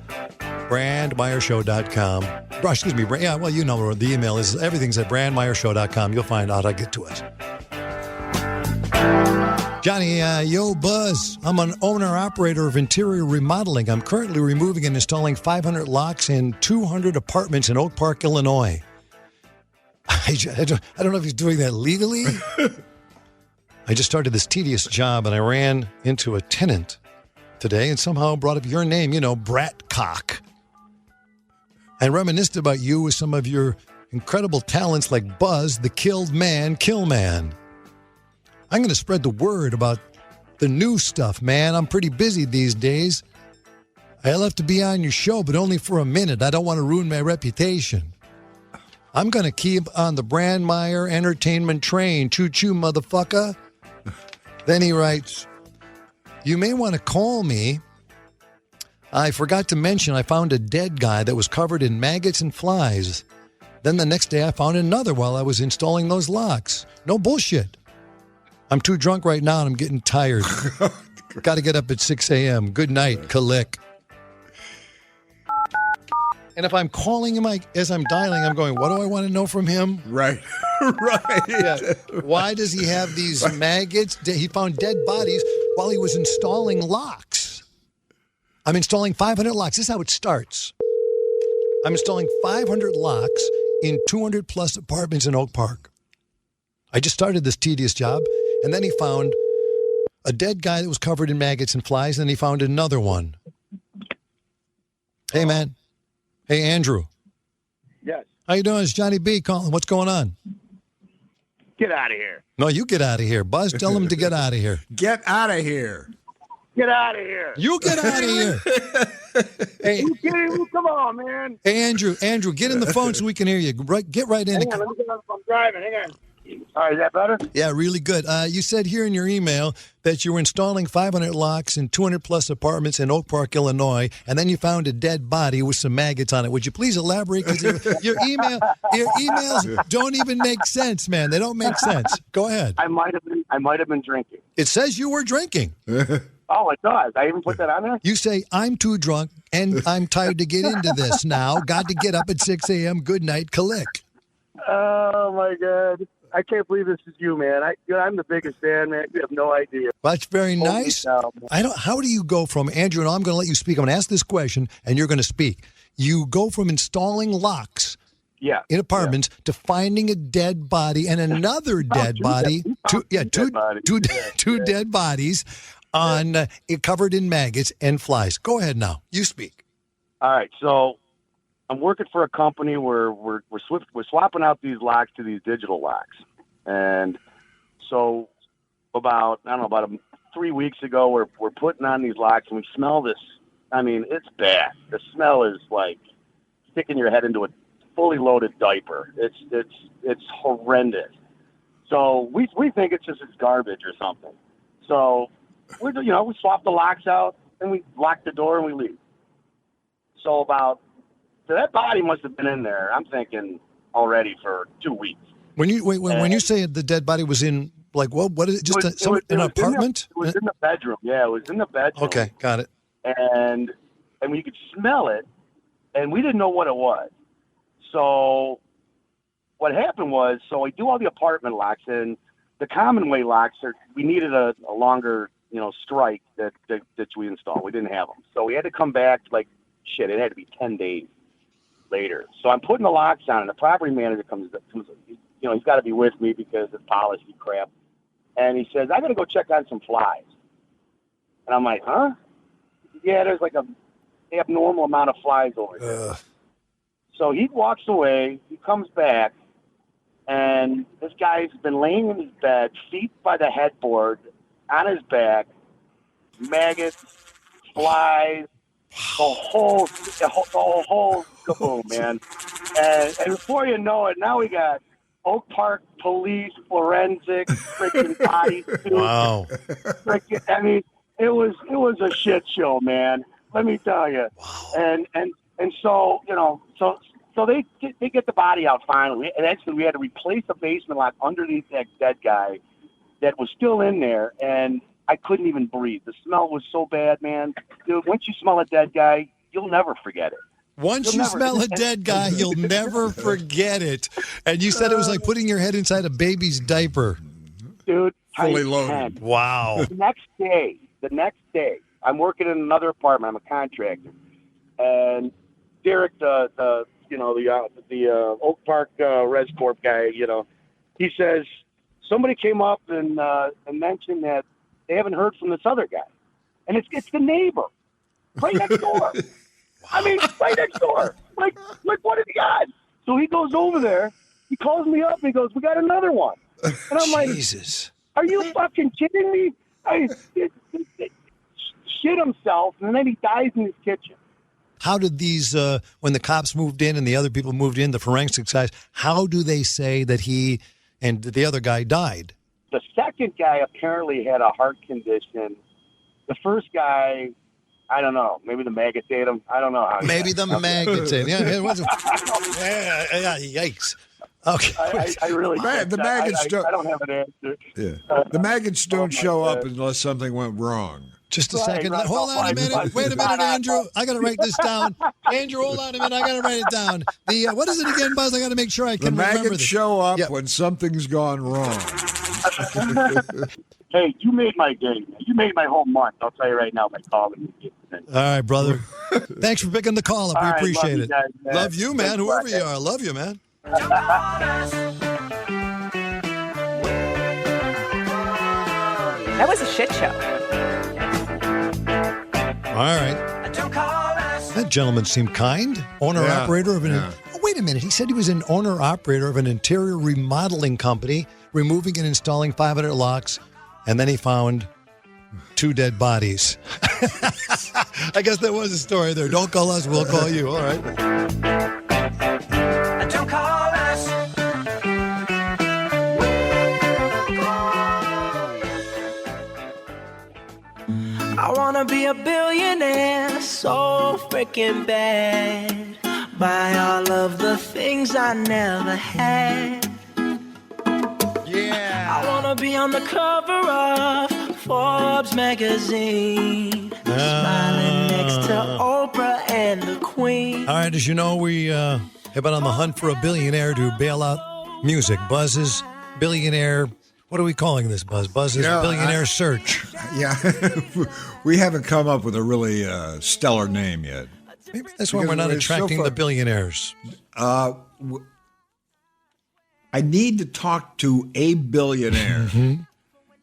brandmeyershow.com. Excuse me, yeah, well, you know the email is. Everything's at brandmeyershow.com. You'll find out how to get to us. Johnny, yo, Buzz. I'm an owner-operator of interior remodeling. I'm currently removing and installing 500 locks in 200 apartments in Oak Park, Illinois. I don't know if he's doing that legally. I just started this tedious job, and I ran into a tenant today and somehow brought up your name, Brat Cock. And reminisced about you with some of your incredible talents like Buzz, the Killed Man, Kill Man. I'm going to spread the word about the new stuff, man. I'm pretty busy these days. I'll have to be on your show, but only for a minute. I don't want to ruin my reputation. I'm going to keep on the Brandmeier entertainment train. Choo-choo, motherfucker. Then he writes, you may want to call me. I forgot to mention I found a dead guy that was covered in maggots and flies. Then the next day I found another while I was installing those locks. No bullshit. I'm too drunk right now and I'm getting tired. Got to get up at 6 a.m. Good night, Kalik. And if I'm calling him as I'm dialing, I'm going, what do I want to know from him? Right. Right. Yeah. Why does he have these maggots? He found dead bodies while he was installing locks. I'm installing 500 locks. This is how it starts. I'm installing 500 locks in 200-plus apartments in Oak Park. I just started this tedious job, and then he found a dead guy that was covered in maggots and flies, and then he found another one. Hey, man. Hey, Andrew. Yes. How you doing? It's Johnny B calling. What's going on? Get out of here. No, you get out of here. Buzz, tell him to get out of here. Get out of here. Get out of here. You get out of here. Hey, you kidding me? Come on, man. Hey, Andrew, get in the phone so we can hear you. Get right in. Hang on, let me get on. I'm driving. Hang on. All right, is that better? Yeah, really good. You said here in your email that you were installing 500 locks in 200-plus apartments in Oak Park, Illinois, and then you found a dead body with some maggots on it. Would you please elaborate? Because your emails don't even make sense, man. They don't make sense. Go ahead. I might have been drinking. It says you were drinking. Oh, it does. I even put that on there? You say, I'm too drunk, and I'm tired to get into this now. Got to get up at 6 a.m. Good night, Kalik. Oh, my God. I can't believe this is you, man. I'm the biggest fan, man. You have no idea. Well, that's very nice. How do you go from, Andrew, and I'm going to let you speak. I'm going to ask this question, and you're going to speak. You go from installing locks in apartments to finding a dead body and another dead body. Two dead bodies on covered in maggots and flies. Go ahead now. You speak. All right, so I'm working for a company where we're swapping out these locks to these digital locks. And so about 3 weeks ago, we're putting on these locks and we smell this. I mean, it's bad. The smell is like sticking your head into a fully loaded diaper. It's horrendous. So we think it's garbage or something. So we swap the locks out and we lock the door and we leave. So that body must have been in there, I'm thinking, already for 2 weeks. When you say the dead body was in, like, what is it? Just an apartment? It was in the bedroom. Yeah, it was in the bedroom. Okay, got it. And we could smell it, and we didn't know what it was. So what happened was, we do all the apartment locks, and the common way locks we needed a longer, strike that we installed. We didn't have them, so we had to come back. It had to be 10 days later. So I'm putting the locks on, and the property manager comes he's got to be with me because it's polished and crap. And he says, I got to go check on some flies. And I'm like, huh? Yeah, there's like a abnormal amount of flies over there. So he walks away, he comes back, and this guy's been laying in his bed, feet by the headboard, on his back, maggots, flies, the whole kaboom, man. And before you know it, now we got Oak Park police, forensic, freaking body suit. Wow. I mean, it was a shit show, man. Let me tell you. Wow. And so so they get the body out finally, and actually we had to replace the basement lock underneath that dead guy that was still in there, and I couldn't even breathe. The smell was so bad, man. Dude, once you smell a dead guy, you'll never forget it. Once you smell a dead guy, you'll never forget it. And you said it was like putting your head inside a baby's diaper. Dude, fully loaded. Wow. The next day, I'm working in another apartment. I'm a contractor, and Derek, the Oak Park Res Corp guy, he says somebody came up and mentioned that they haven't heard from this other guy, and it's the neighbor right next door. I mean, right next door. Like what are the odds? So he goes over there. He calls me up and he goes, "We got another one." And I'm like, Jesus. "Are you fucking kidding me?" Shit himself, and then he dies in his kitchen. How did these, when the cops moved in and the other people moved in, the forensic guys, how do they say that he and the other guy died? The second guy apparently had a heart condition. The first guy, I don't know. Maybe the maggots ate him. I don't know how. Maybe the maggots ate him. Yeah, it wasn't. Yeah, yikes. Okay. I really the maggots don't. I don't have an answer. Yeah. The maggots don't show up unless something went wrong. Just a second. Hold on a minute. Wait a minute, Andrew. I got to write this down. Andrew, hold on a minute. I got to write it down. The what is it again, Buzz? I got to make sure I can remember this. The maggots show up when something's gone wrong. Hey, you made my day. You made my whole month. I'll tell you right now by calling you. All right, brother. Thanks for picking the call up. We appreciate it. Guys, love you, man. Whoever you are. Love you, man. That was a shit show. All right. That gentleman seemed kind. Owner-operator of an... Yeah. Oh, wait a minute. He said he was an owner-operator of an interior remodeling company, removing and installing 500 locks, and then he found 2 dead bodies. I guess there was a story there. Don't call us, we'll call you. All right. Don't call us. I wanna be a billionaire so freaking bad. Buy all of the things I never had. Yeah. I wanna be on the cover of Forbes magazine, smiling next to Oprah and the Queen. All right, as you know, we have been on the hunt for a billionaire to bail out music. Buzz's billionaire... What are we calling this, Buzz? Buzz's billionaire search. Yeah, we haven't come up with a really stellar name yet. Maybe that's why we're not attracting the billionaires. I need to talk to a billionaire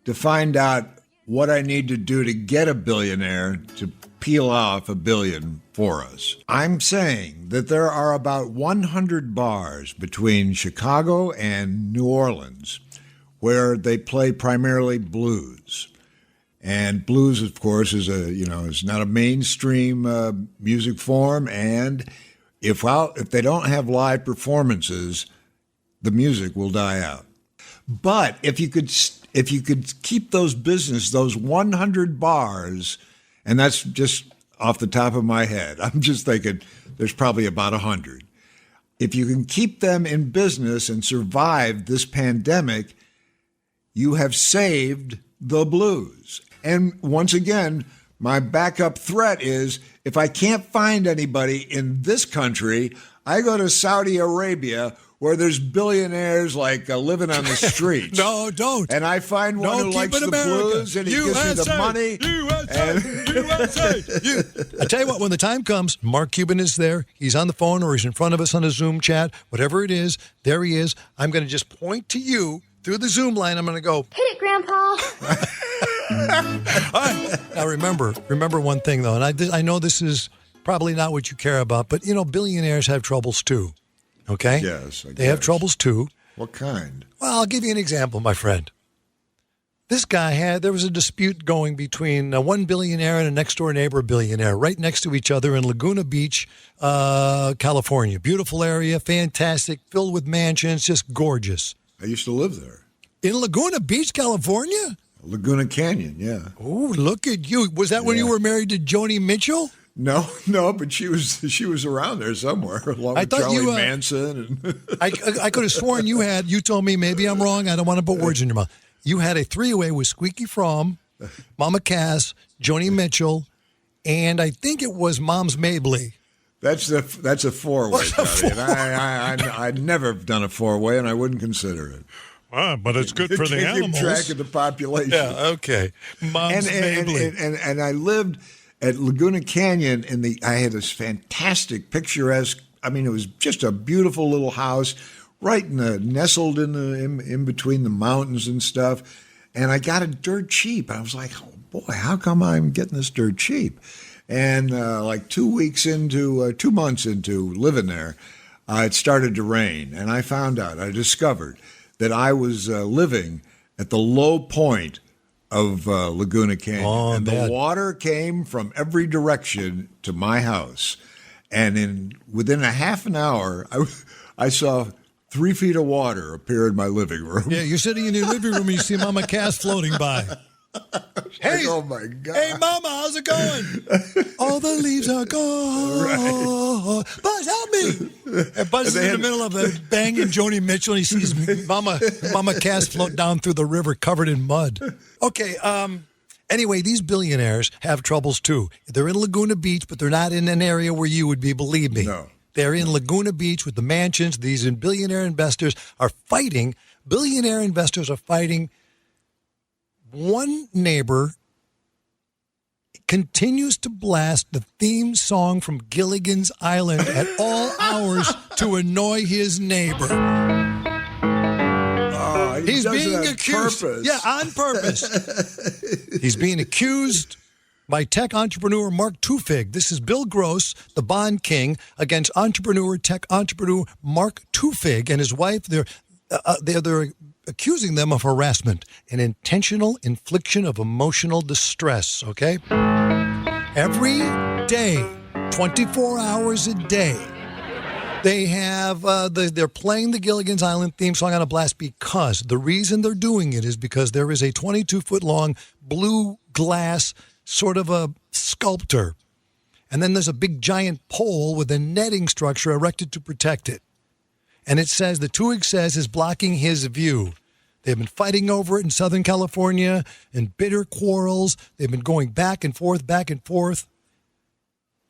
to find out what I need to do to get a billionaire to peel off $1 billion for us. I'm saying that there are about 100 bars between Chicago and New Orleans where they play primarily blues. And blues, of course, is not a mainstream music form. And if they don't have live performances, the music will die out. But if you could keep those 100 bars, and that's just off the top of my head, I'm just thinking there's probably about 100. If you can keep them in business and survive this pandemic, you have saved the blues. And once again, my backup threat is if I can't find anybody in this country, I go to Saudi Arabia where there's billionaires like living on the streets. No, don't. And I find one who likes the blues and he gives me the money. USA. I tell you what, when the time comes, Mark Cuban is there. He's on the phone or he's in front of us on a Zoom chat. Whatever it is, there he is. I'm going to just point to you through the Zoom line. I'm going to go, hit it, Grandpa. All right. Now remember one thing though, and I know this is probably not what you care about, but billionaires have troubles too. Okay? Yes. They have troubles too. What kind? Well, I'll give you an example, my friend. This guy there was a dispute going between one billionaire and a next door neighbor billionaire right next to each other in Laguna Beach, California. Beautiful area, fantastic, filled with mansions, just gorgeous. I used to live there. In Laguna Beach, California? Laguna Canyon, yeah. Oh, look at you. Was that when you were married to Joni Mitchell? No, but she was around there somewhere, along with Charlie Manson. And I could have sworn you told me, maybe I'm wrong, I don't want to put words in your mouth. You had a 3-way with Squeaky Fromm, Mama Cass, Joni Mitchell, and I think it was Mom's Mabley. That's a 4-way, Johnny. And I'd never have done a 4-way, and I wouldn't consider it. But it's good for the animals. Keep track of the population. Yeah, okay. Mom's Mabley. And I lived at Laguna Canyon, I had this fantastic, picturesque, it was just a beautiful little house, right nestled in between the mountains and stuff. And I got it dirt cheap. I was like, oh boy, how come I'm getting this dirt cheap? And like 2 months into living there, it started to rain, and I discovered that I was living at the low point of Laguna Canyon, and the water came from every direction to my house. And within a half an hour, I saw 3 feet of water appear in my living room. Yeah, you're sitting in your living room and you see Mama Cass floating by. Hey, oh my God! Hey, Mama, how's it going? All the leaves are gone. Right. Buzz, help me! And Buzz is in the middle of a banging Joni Mitchell, and he sees Mama Cass float down through the river covered in mud. Okay. Anyway, these billionaires have troubles too. They're in Laguna Beach, but they're not in an area where you would be. Believe me. No. They're in Laguna Beach with the mansions. These billionaire investors are fighting. Billionaire investors are fighting. One neighbor continues to blast the theme song from Gilligan's Island at all hours to annoy his neighbor. He's being accused. Purpose. Yeah, on purpose. He's being accused by tech entrepreneur Mark Tufig. This is Bill Gross, the bond king, against tech entrepreneur Mark Tufig and his wife. They're accusing them of harassment and intentional infliction of emotional distress, okay? Every day, 24 hours a day, they have, they're playing the Gilligan's Island theme song on a blast because the reason they're doing it is because there is a 22-foot-long blue glass sort of a sculpture. And then there's a big giant pole with a netting structure erected to protect it. And it says, the Tufig says, is blocking his view. They've been fighting over it in Southern California in bitter quarrels. They've been going back and forth, back and forth.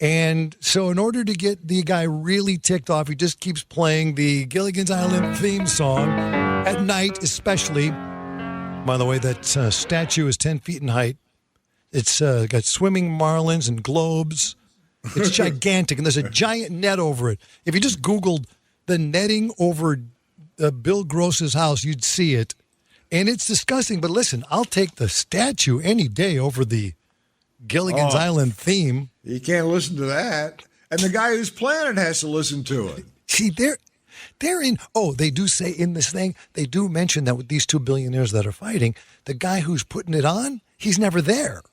And so in order to get the guy really ticked off, he just keeps playing the Gilligan's Island theme song at night, especially. By the way, that statue is 10 feet in height. It's got swimming marlins and globes. It's gigantic, and there's a giant net over it. If you just Googled the netting over Bill Gross's house, you'd see it. And it's disgusting. But listen, I'll take the statue any day over the Gilligan's Island theme. You can't listen to that. And the guy who's playing it has to listen to it. See, they're in, they do say in this thing, they do mention that with these two billionaires that are fighting, the guy who's putting it on, he's never there.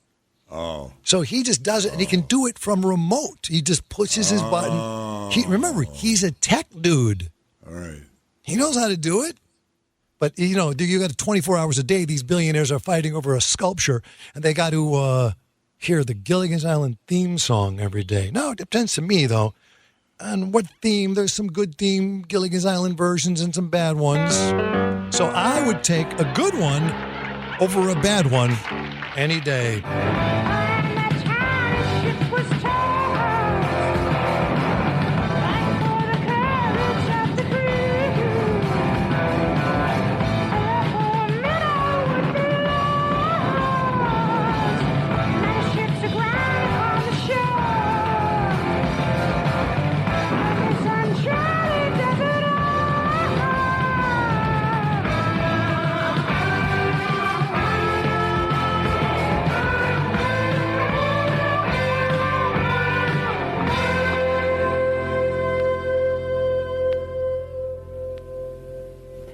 Oh. So he just does it, and he can do it from remote. He just pushes his button. Remember, he's a tech dude. All right. He knows how to do it. But, you got 24 hours a day, these billionaires are fighting over a sculpture, and they got to hear the Gilligan's Island theme song every day. No, it depends to me, though, on what theme. There's some good theme Gilligan's Island versions and some bad ones. So I would take a good one over a bad one any day.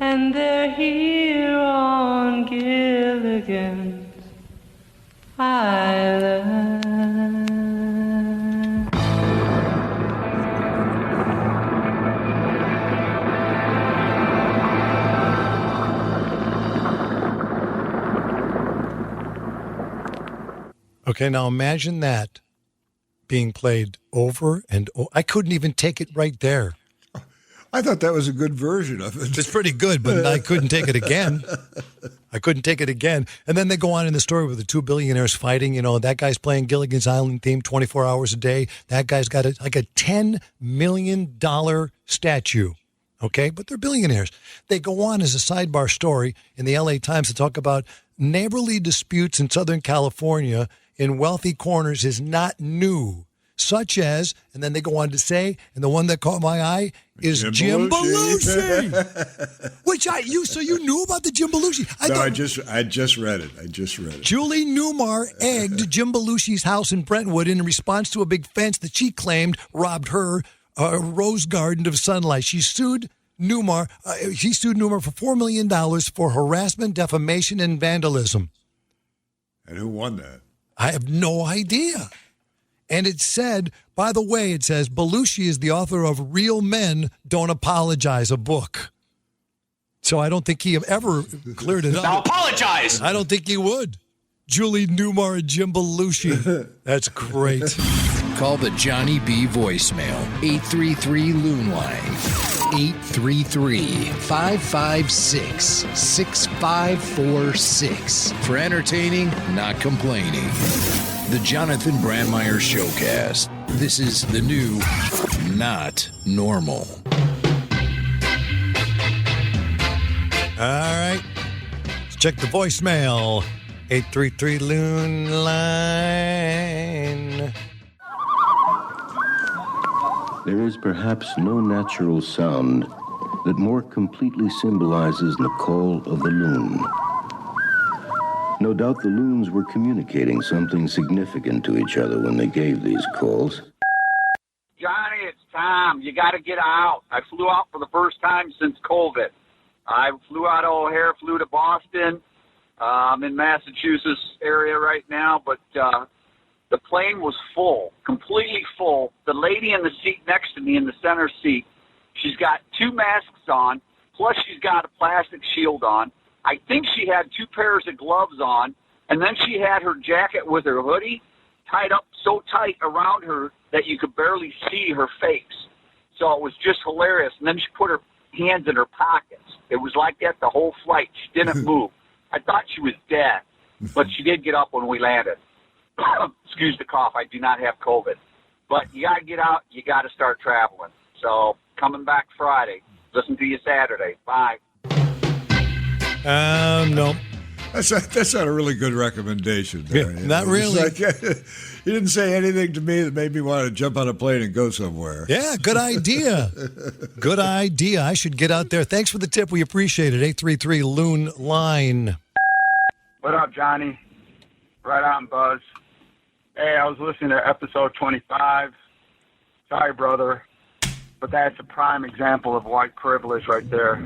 And they're here on Gilligan's Island. Okay, now imagine that being played over and over. I couldn't even take it right there. I thought that was a good version of it. It's pretty good, but I couldn't take it again. And then they go on in the story with the two billionaires fighting. That guy's playing Gilligan's Island theme 24 hours a day. That guy's got a $10 million statue. Okay, but they're billionaires. They go on as a sidebar story in the LA Times to talk about neighborly disputes in Southern California in wealthy corners is not new. Such as, and then they go on to say, and the one that caught my eye is Jim Belushi. So you knew about the Jim Belushi? I just read it. Julie Newmar egged Jim Belushi's house in Brentwood in response to a big fence that she claimed robbed her a rose garden of sunlight. She sued Newmar. She sued Newmar for $4 million for harassment, defamation, and vandalism. And who won that? I have no idea. And it said, by the way, it says, Belushi is the author of Real Men Don't Apologize, a book. So I don't think he ever cleared it up. Now apologize! I don't think he would. Julie Newmar and Jim Belushi. That's great. Call the Johnny B voicemail, 833-LOON line, 833-556-6546. For entertaining, not complaining. The Jonathan Brandmeier Showcast. This is the new Not Normal. All right. Let's check the voicemail. 833-LOON line. There is perhaps no natural sound that more completely symbolizes the call of the loon. No doubt the loons were communicating something significant to each other when they gave these calls. Johnny, it's Tom. You got to get out. I flew out for the first time since COVID. I flew out of O'Hare, flew to Boston. I'm in Massachusetts area right now, but the plane was full, completely full. The lady in the seat next to me in the center seat, she's got 2 masks on, plus she's got a plastic shield on. I think she had 2 pairs of gloves on, and then she had her jacket with her hoodie tied up so tight around her that you could barely see her face. So it was just hilarious. And then she put her hands in her pockets. It was like that the whole flight. She didn't move. I thought she was dead, but she did get up when we landed. Excuse the cough. I do not have COVID. But you got to get out. You got to start traveling. So coming back Friday. Listen to you Saturday. Bye. No. That's not a really good recommendation. There, not really. Like, you didn't say anything to me that made me want to jump on a plane and go somewhere. Yeah, good idea. Good idea. I should get out there. Thanks for the tip. We appreciate it. 833-LOON line. What up, Johnny? Right on, Buzz. Hey, I was listening to episode 25. Sorry, brother, but that's a prime example of white privilege right there.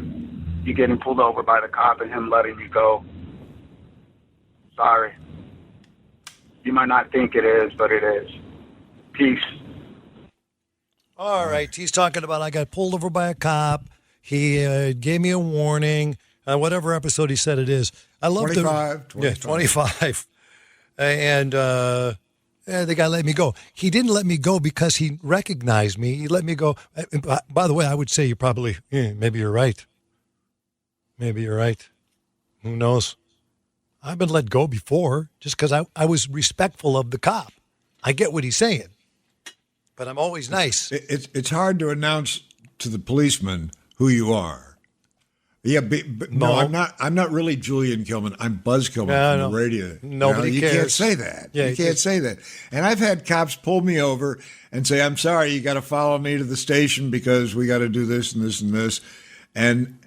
You getting pulled over by the cop and him letting you go. Sorry. You might not think it is, but it is. Peace. All right. He's talking about I got pulled over by a cop. He gave me a warning. Whatever episode he said it is. I love 25. Yeah, 25. And the guy let me go. He didn't let me go because he recognized me. He let me go. By the way, I would say you probably, maybe you're right. Maybe you're right. Who knows? I've been let go before just because I was respectful of the cop. I get what he's saying, but I'm always nice. It's hard to announce to the policeman who you are. Yeah, but no, I'm not really Julian Kilman. I'm Buzz Kilman from the radio. Nobody cares. You can't say that. Yeah, you can't say that. And I've had cops pull me over and say, "I'm sorry, you got to follow me to the station because we got to do this and this and this." And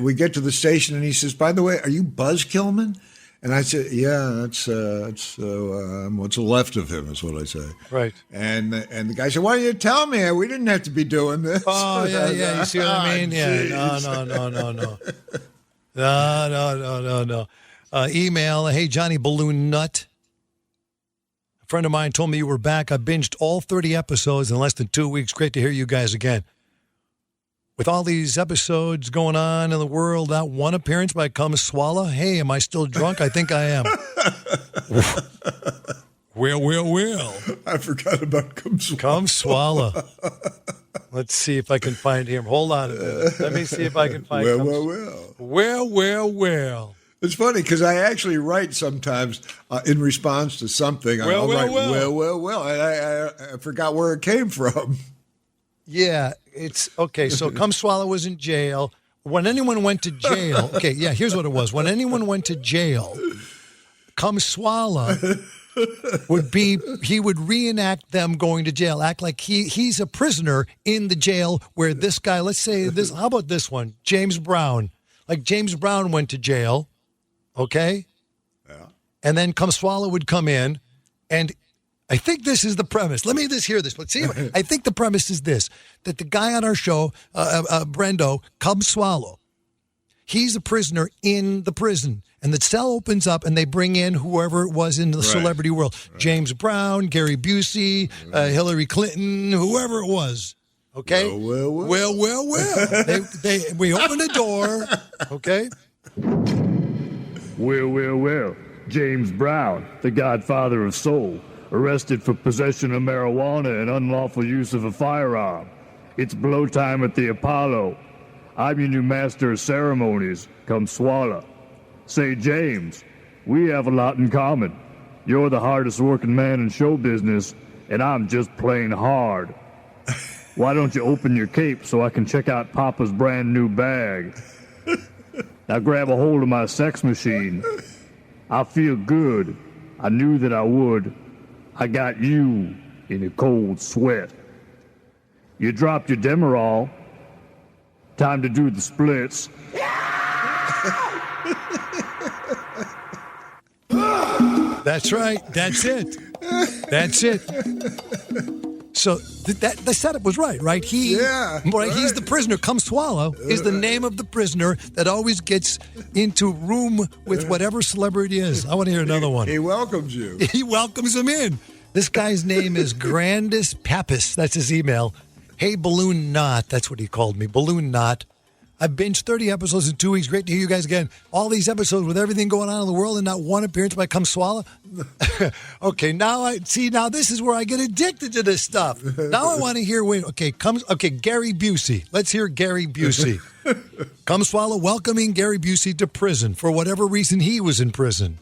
we get to the station, and he says, "By the way, are you Buzz Kilman?" And I said, "Yeah, that's what's left of him," is what I say. Right. And the guy said, "Why didn't you tell me? We didn't have to be doing this." Oh, yeah. You see what I mean? Yeah. No. Email, hey, Johnny Balloon Nut. A friend of mine told me you were back. I binged all 30 episodes in less than 2 weeks. Great to hear you guys again. With all these episodes going on in the world, that one appearance by Come Swallow. Hey, am I still drunk? I think I am. Well. I forgot about Come Swallow. Come Swallow. Let's see if I can find him. Hold on a minute. Let me see if I can find him. Well. It's funny because I actually write sometimes in response to something. I'll write, well. And I forgot where it came from. Yeah, it's okay. So Come Swallow was in jail. When anyone went to jail, here's what it was. When anyone went to jail, Come Swallow he would reenact them going to jail, act like he's a prisoner in the jail where this guy, let's say this, how about this one? James Brown. Like James Brown went to jail, okay? Yeah. And then Come Swallow would come in and I think this is the premise. Let me just hear this. But see, I think the premise is this, that the guy on our show, Brendo, Cub Swallow, he's a prisoner in the prison. And the cell opens up and they bring in whoever it was in the celebrity world. Right. James Brown, Gary Busey, Hillary Clinton, whoever it was. Okay? Well. We open the door. Okay? Well. James Brown, the godfather of soul, arrested for possession of marijuana and unlawful use of a firearm. It's blow time at the Apollo. I'm your new master of ceremonies. Come swallow. Say, James, we have a lot in common. You're the hardest working man in show business, and I'm just plain hard. Why don't you open your cape so I can check out Papa's brand new bag? Now grab a hold of my sex machine. I feel good. I knew that I would. I got you in a cold sweat. You dropped your Demerol. Time to do the splits. That's right. That's it. That's it. So the setup was right? He's the prisoner. Come Swallow is the name of the prisoner that always gets into room with whatever celebrity is. I want to hear another one. He welcomes you. He welcomes him in. This guy's name is Grandis Pappas. That's his email. Hey, Balloon Knot. That's what he called me. Balloon Knot. I binged 30 episodes in 2 weeks. Great to hear you guys again. All these episodes with everything going on in the world and not one appearance by Come Swallow. Okay, now this is where I get addicted to this stuff. Now I want to hear, Gary Busey. Let's hear Gary Busey. Come Swallow welcoming Gary Busey to prison for whatever reason he was in prison.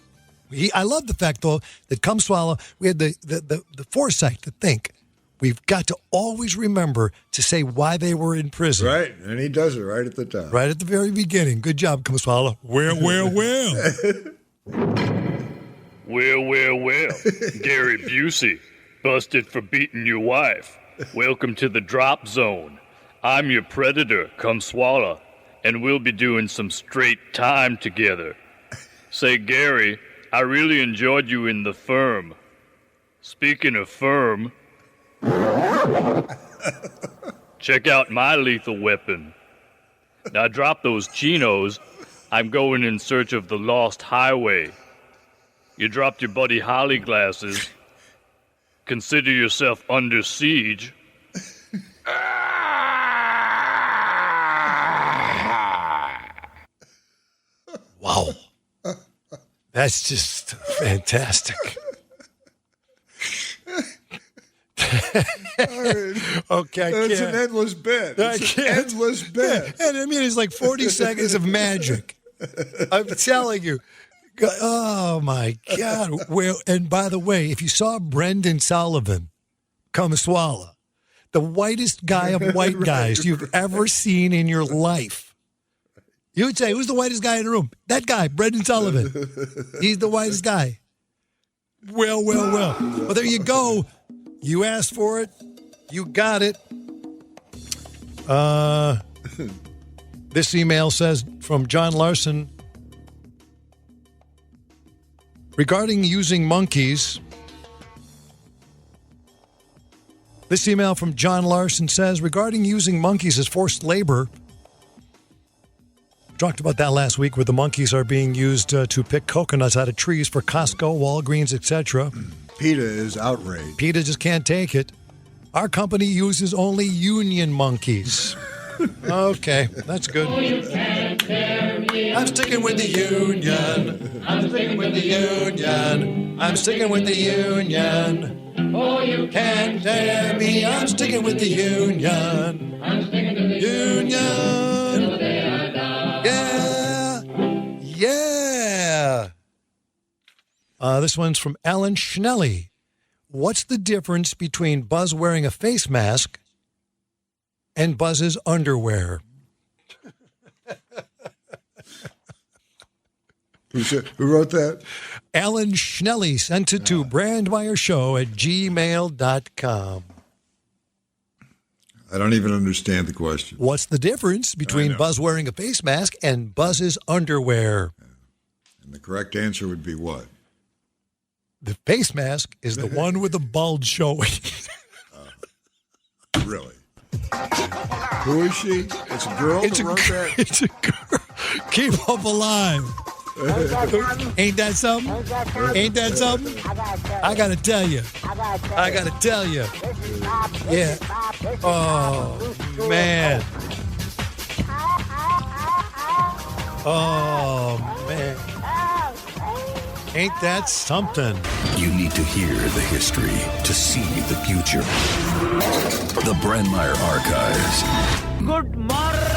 I love the fact, though, that Come Swallow, we had the foresight to think, we've got to always remember to say why they were in prison. Right, and he does it right at the top. Right at the very beginning. Good job, Come Swallow. Well. Well. Gary Busey, busted for beating your wife. Welcome to the drop zone. I'm your predator, Come Swallow, and we'll be doing some straight time together. Say, Gary, I really enjoyed you in The Firm. Speaking of firm, check out my lethal weapon. Now drop those chinos. I'm going in search of the lost highway. You dropped your Buddy Holly glasses. Consider yourself under siege. Wow. That's just fantastic. Okay, it's an endless bit. It's an endless bit. And I mean, it's like 40 seconds of magic. I'm telling you. Oh, my God. Well, and by the way, if you saw Brendan Sullivan, Come Swallow, the whitest guy of white guys you've ever seen in your life, you would say, who's the whitest guy in the room? That guy, Brendan Sullivan. He's the whitest guy. Well. Well, there you go. You asked for it. You got it. This email says from John Larson, regarding using monkeys. This email from John Larson says, regarding using monkeys as forced labor. We talked about that last week, where the monkeys are being used to pick coconuts out of trees for Costco, Walgreens, etc. PETA is outraged. PETA just can't take it. Our company uses only union monkeys. Okay, that's good. I'm sticking with the union. I'm sticking with the union. I'm sticking with the union. Oh, you can't tear me. I'm sticking with the union. I'm sticking to the union. Yeah. This one's from Alan Schnelly. What's the difference between Buzz wearing a face mask and Buzz's underwear? Who wrote that? Alan Schnelly sent it to brandmeyershow@gmail.com. I don't even understand the question. What's the difference between Buzz wearing a face mask and Buzz's underwear? And the correct answer would be what? The face mask is the one with the bulge showing. Really? Who is she? It's a girl that wrote that? It's a girl. Keep up alive. Ain't that something? Ain't that something? I gotta tell you. I gotta tell you. Yeah. Oh, man. Oh, man. Ain't that something? You need to hear the history to see the future. The Brandmeier Archives. Good morning.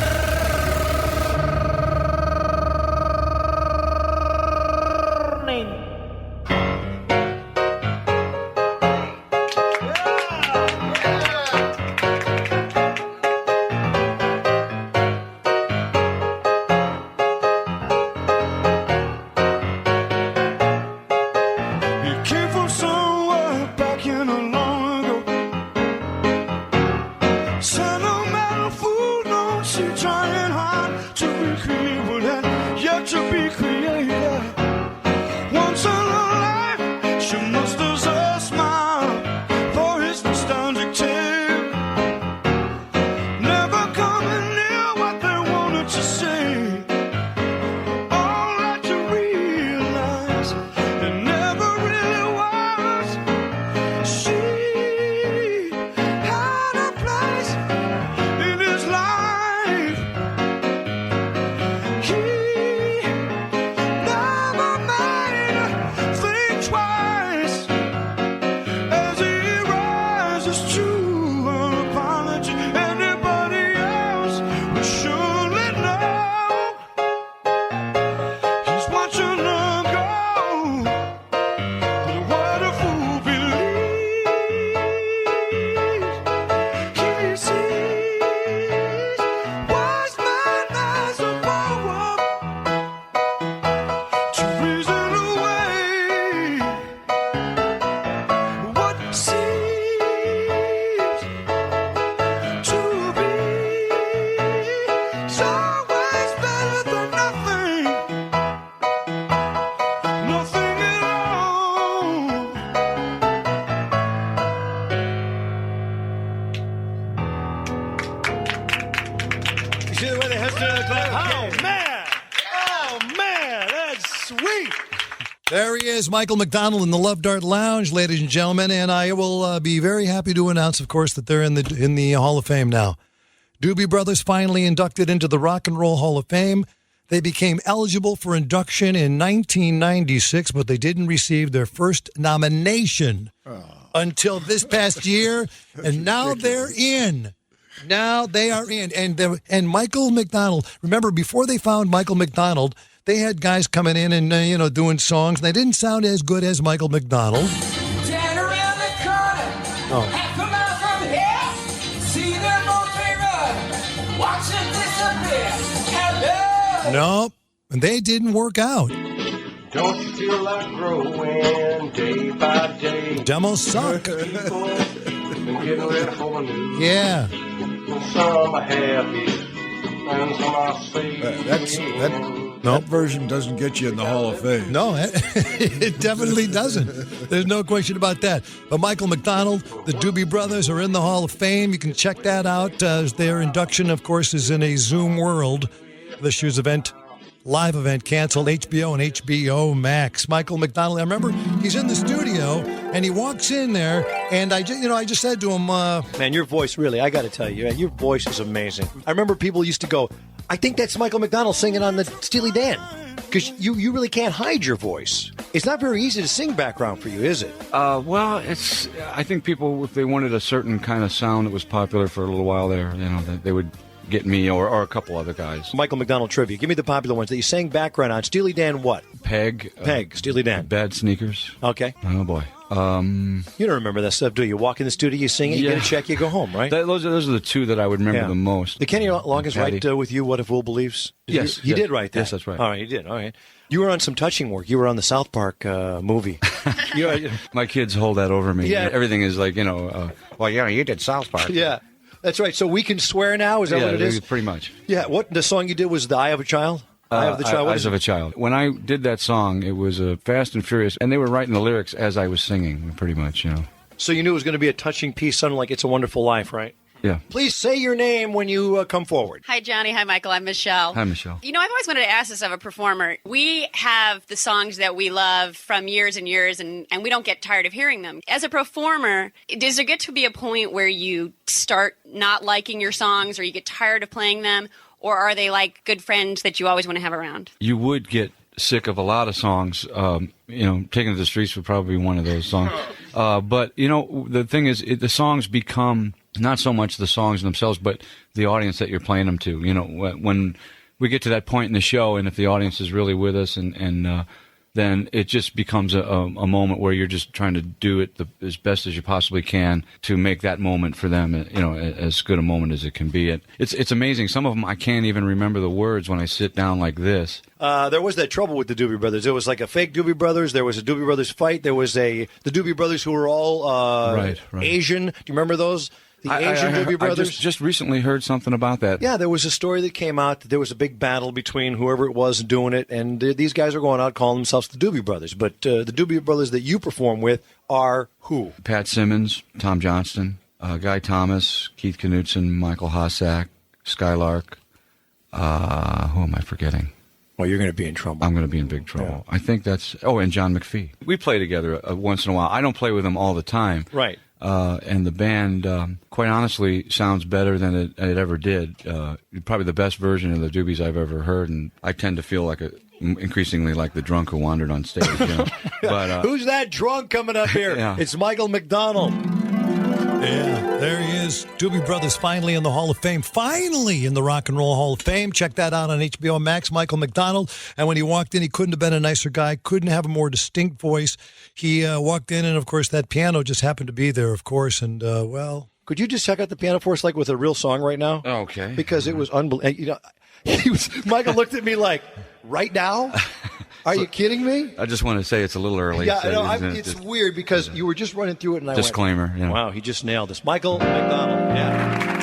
There he is, Michael McDonald in the Love Dart Lounge, ladies and gentlemen, and I will be very happy to announce, of course, that they're in the Hall of Fame now. Doobie Brothers finally inducted into the Rock and Roll Hall of Fame. They became eligible for induction in 1996, but they didn't receive their first nomination until this past year, and now they're in. Now they are in, and Michael McDonald. Remember, before they found Michael McDonald, they had guys coming in and doing songs. And they didn't sound as good as Michael McDonald. Turn around the corner. Oh. Half a mile from here. See them on run. Watch them disappear. Hello. Nope, and they didn't work out. Don't you feel like growing day by day? Demos suck. People been getting ready for a new. Yeah. Some are happy and some are sad. That version doesn't get you in the Hall of Fame. No, it definitely doesn't. There's no question about that. But Michael McDonald, the Doobie Brothers are in the Hall of Fame. You can check that out. Their induction, of course, is in a Zoom world. This year's event, live event, canceled. HBO and HBO Max. Michael McDonald, I remember he's in the studio, and he walks in there, and I just said to him, man, your voice, really, I got to tell you, your voice is amazing. I remember people used to go, I think that's Michael McDonald singing on the Steely Dan. Because you really can't hide your voice. It's not very easy to sing background for you, is it? Well, I think people, if they wanted a certain kind of sound that was popular for a little while there, they would get me or a couple other guys. Michael McDonald trivia. Give me the popular ones that you sang background on. Steely Dan what? Peg. Steely Dan. Bad Sneakers. Okay. Oh, boy. You don't remember that stuff, do you? Walk in the studio, you sing it, you get a check, you go home, right? Those are the two that I would remember the most. Did Kenny Loggins write with you, What If Will Believes? Yes. He did write that? Yes, that's right. All right, he did. All right. You were on some touching work. You were on the South Park movie. My kids hold that over me. Yeah. Everything is like, you did South Park. Yeah. That's right. So we can swear now? Is that what it is? Pretty much. Yeah. What the song you did was The Eye of a Child? Eye of the Child. What Eyes is of it? a Child. When I did that song, it was Fast and Furious, and they were writing the lyrics as I was singing, pretty much, you know. So you knew it was going to be a touching piece, something like It's a Wonderful Life, right? Yeah. Please say your name when you come forward. Hi, Johnny. Hi, Michael. I'm Michelle. Hi, Michelle. You know, I've always wanted to ask this of a performer. We have the songs that we love from years and years, and we don't get tired of hearing them. As a performer, does there get to be a point where you start not liking your songs or you get tired of playing them, or are they like good friends that you always want to have around? You would get sick of a lot of songs. You know, Taking to the Streets would probably be one of those songs. But, you know, the thing is, the songs become not so much the songs themselves, but the audience that you're playing them to. You know, when we get to that point in the show, and if the audience is really with us, and then it just becomes a moment where you're just trying to do it as best as you possibly can to make that moment for them, you know, as good a moment as it can be. It's amazing. Some of them I can't even remember the words when I sit down like this. There was that trouble with the Doobie Brothers. There was like a fake Doobie Brothers. There was a Doobie Brothers fight. There was the Doobie Brothers who were all Right. Asian. Do you remember those? The Asian Doobie Brothers? I just recently heard something about that. Yeah, there was a story that came out that there was a big battle between whoever it was doing it, and these guys are going out calling themselves the Doobie Brothers. But the Doobie Brothers that you perform with are who? Pat Simmons, Tom Johnston, Guy Thomas, Keith Knutson, Michael Hossack, Skylark. Who am I forgetting? Well, you're going to be in trouble. I'm going to be in big trouble. Yeah. I think that's... Oh, and John McPhee. We play together once in a while. I don't play with them all the time. Right. And the band, quite honestly, sounds better than it ever did. Probably the best version of the Doobies I've ever heard, and I tend to feel like increasingly like the drunk who wandered on stage. You know? But who's that drunk coming up here? Yeah. It's Michael McDonald. Yeah, there he is. Doobie Brothers finally in the Hall of Fame. Finally in the Rock and Roll Hall of Fame. Check that out on HBO Max. Michael McDonald. And when he walked in, he couldn't have been a nicer guy. Couldn't have a more distinct voice. He walked in, and, of course, that piano just happened to be there, of course. And, well... Could you just check out the piano for us, like with a real song right now? Okay. Because it was unbelievable. You know, Michael looked at me like, right now? Are you kidding me? I just want to say it's a little early. Yeah, so no, it's weird because you were just running through it, and I disclaimer. went, Yeah. wow, he just nailed this. Michael McDonald, yeah.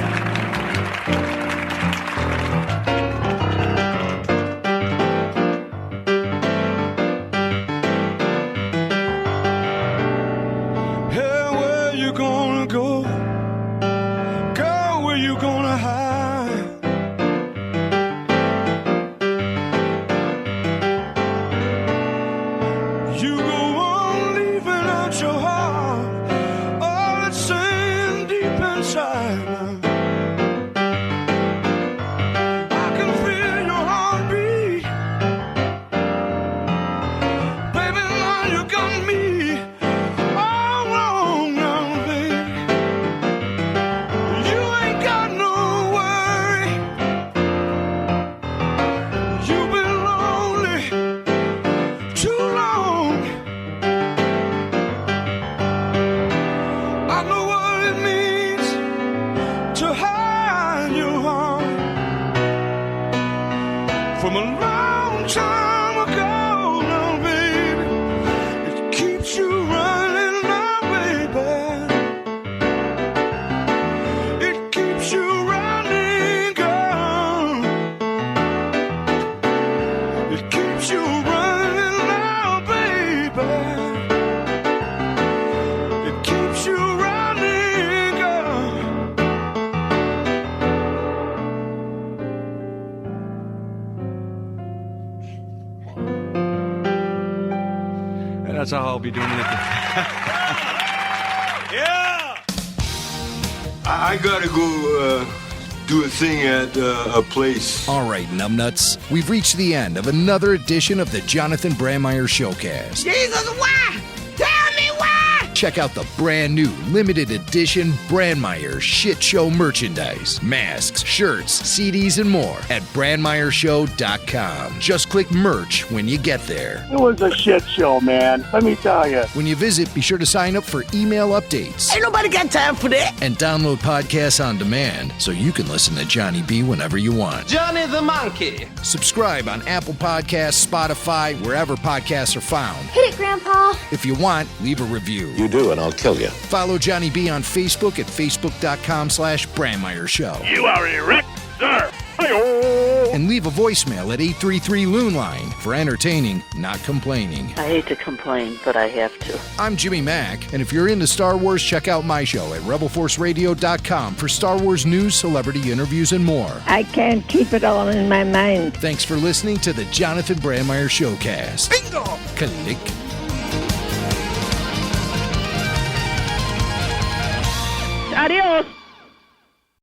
That's how I'll be doing it. Yeah! I gotta go do a thing at a place. All right, numbnuts. We've reached the end of another edition of the Jonathan Brandmeier Showcast. Jesus, why? Tell me why! Check out the brand new limited edition Brandmeier Shit Show merchandise. Masks, shirts, CDs, and more at BrandmeierShow.com. Just click merch when you get there. It was a shit show, man. Let me tell you. When you visit, be sure to sign up for email updates. Ain't nobody got time for that. And download podcasts on demand so you can listen to Johnny B whenever you want. Johnny the Monkey. Subscribe on Apple Podcasts, Spotify, wherever podcasts are found. Hit it, Grandpa. If you want, leave a review. You do, and I'll kill you. Follow Johnny B on Facebook at Facebook.com/Brandmeier Show. You are erect, sir. And and leave a voicemail at 833-LOON-LINE for entertaining, not complaining. I hate to complain, but I have to. I'm Jimmy Mack, and if you're into Star Wars, check out my show at RebelForceRadio.com for Star Wars news, celebrity interviews, and more. I can't keep it all in my mind. Thanks for listening to the Jonathan Brandmeier Showcast. Bingo! Click.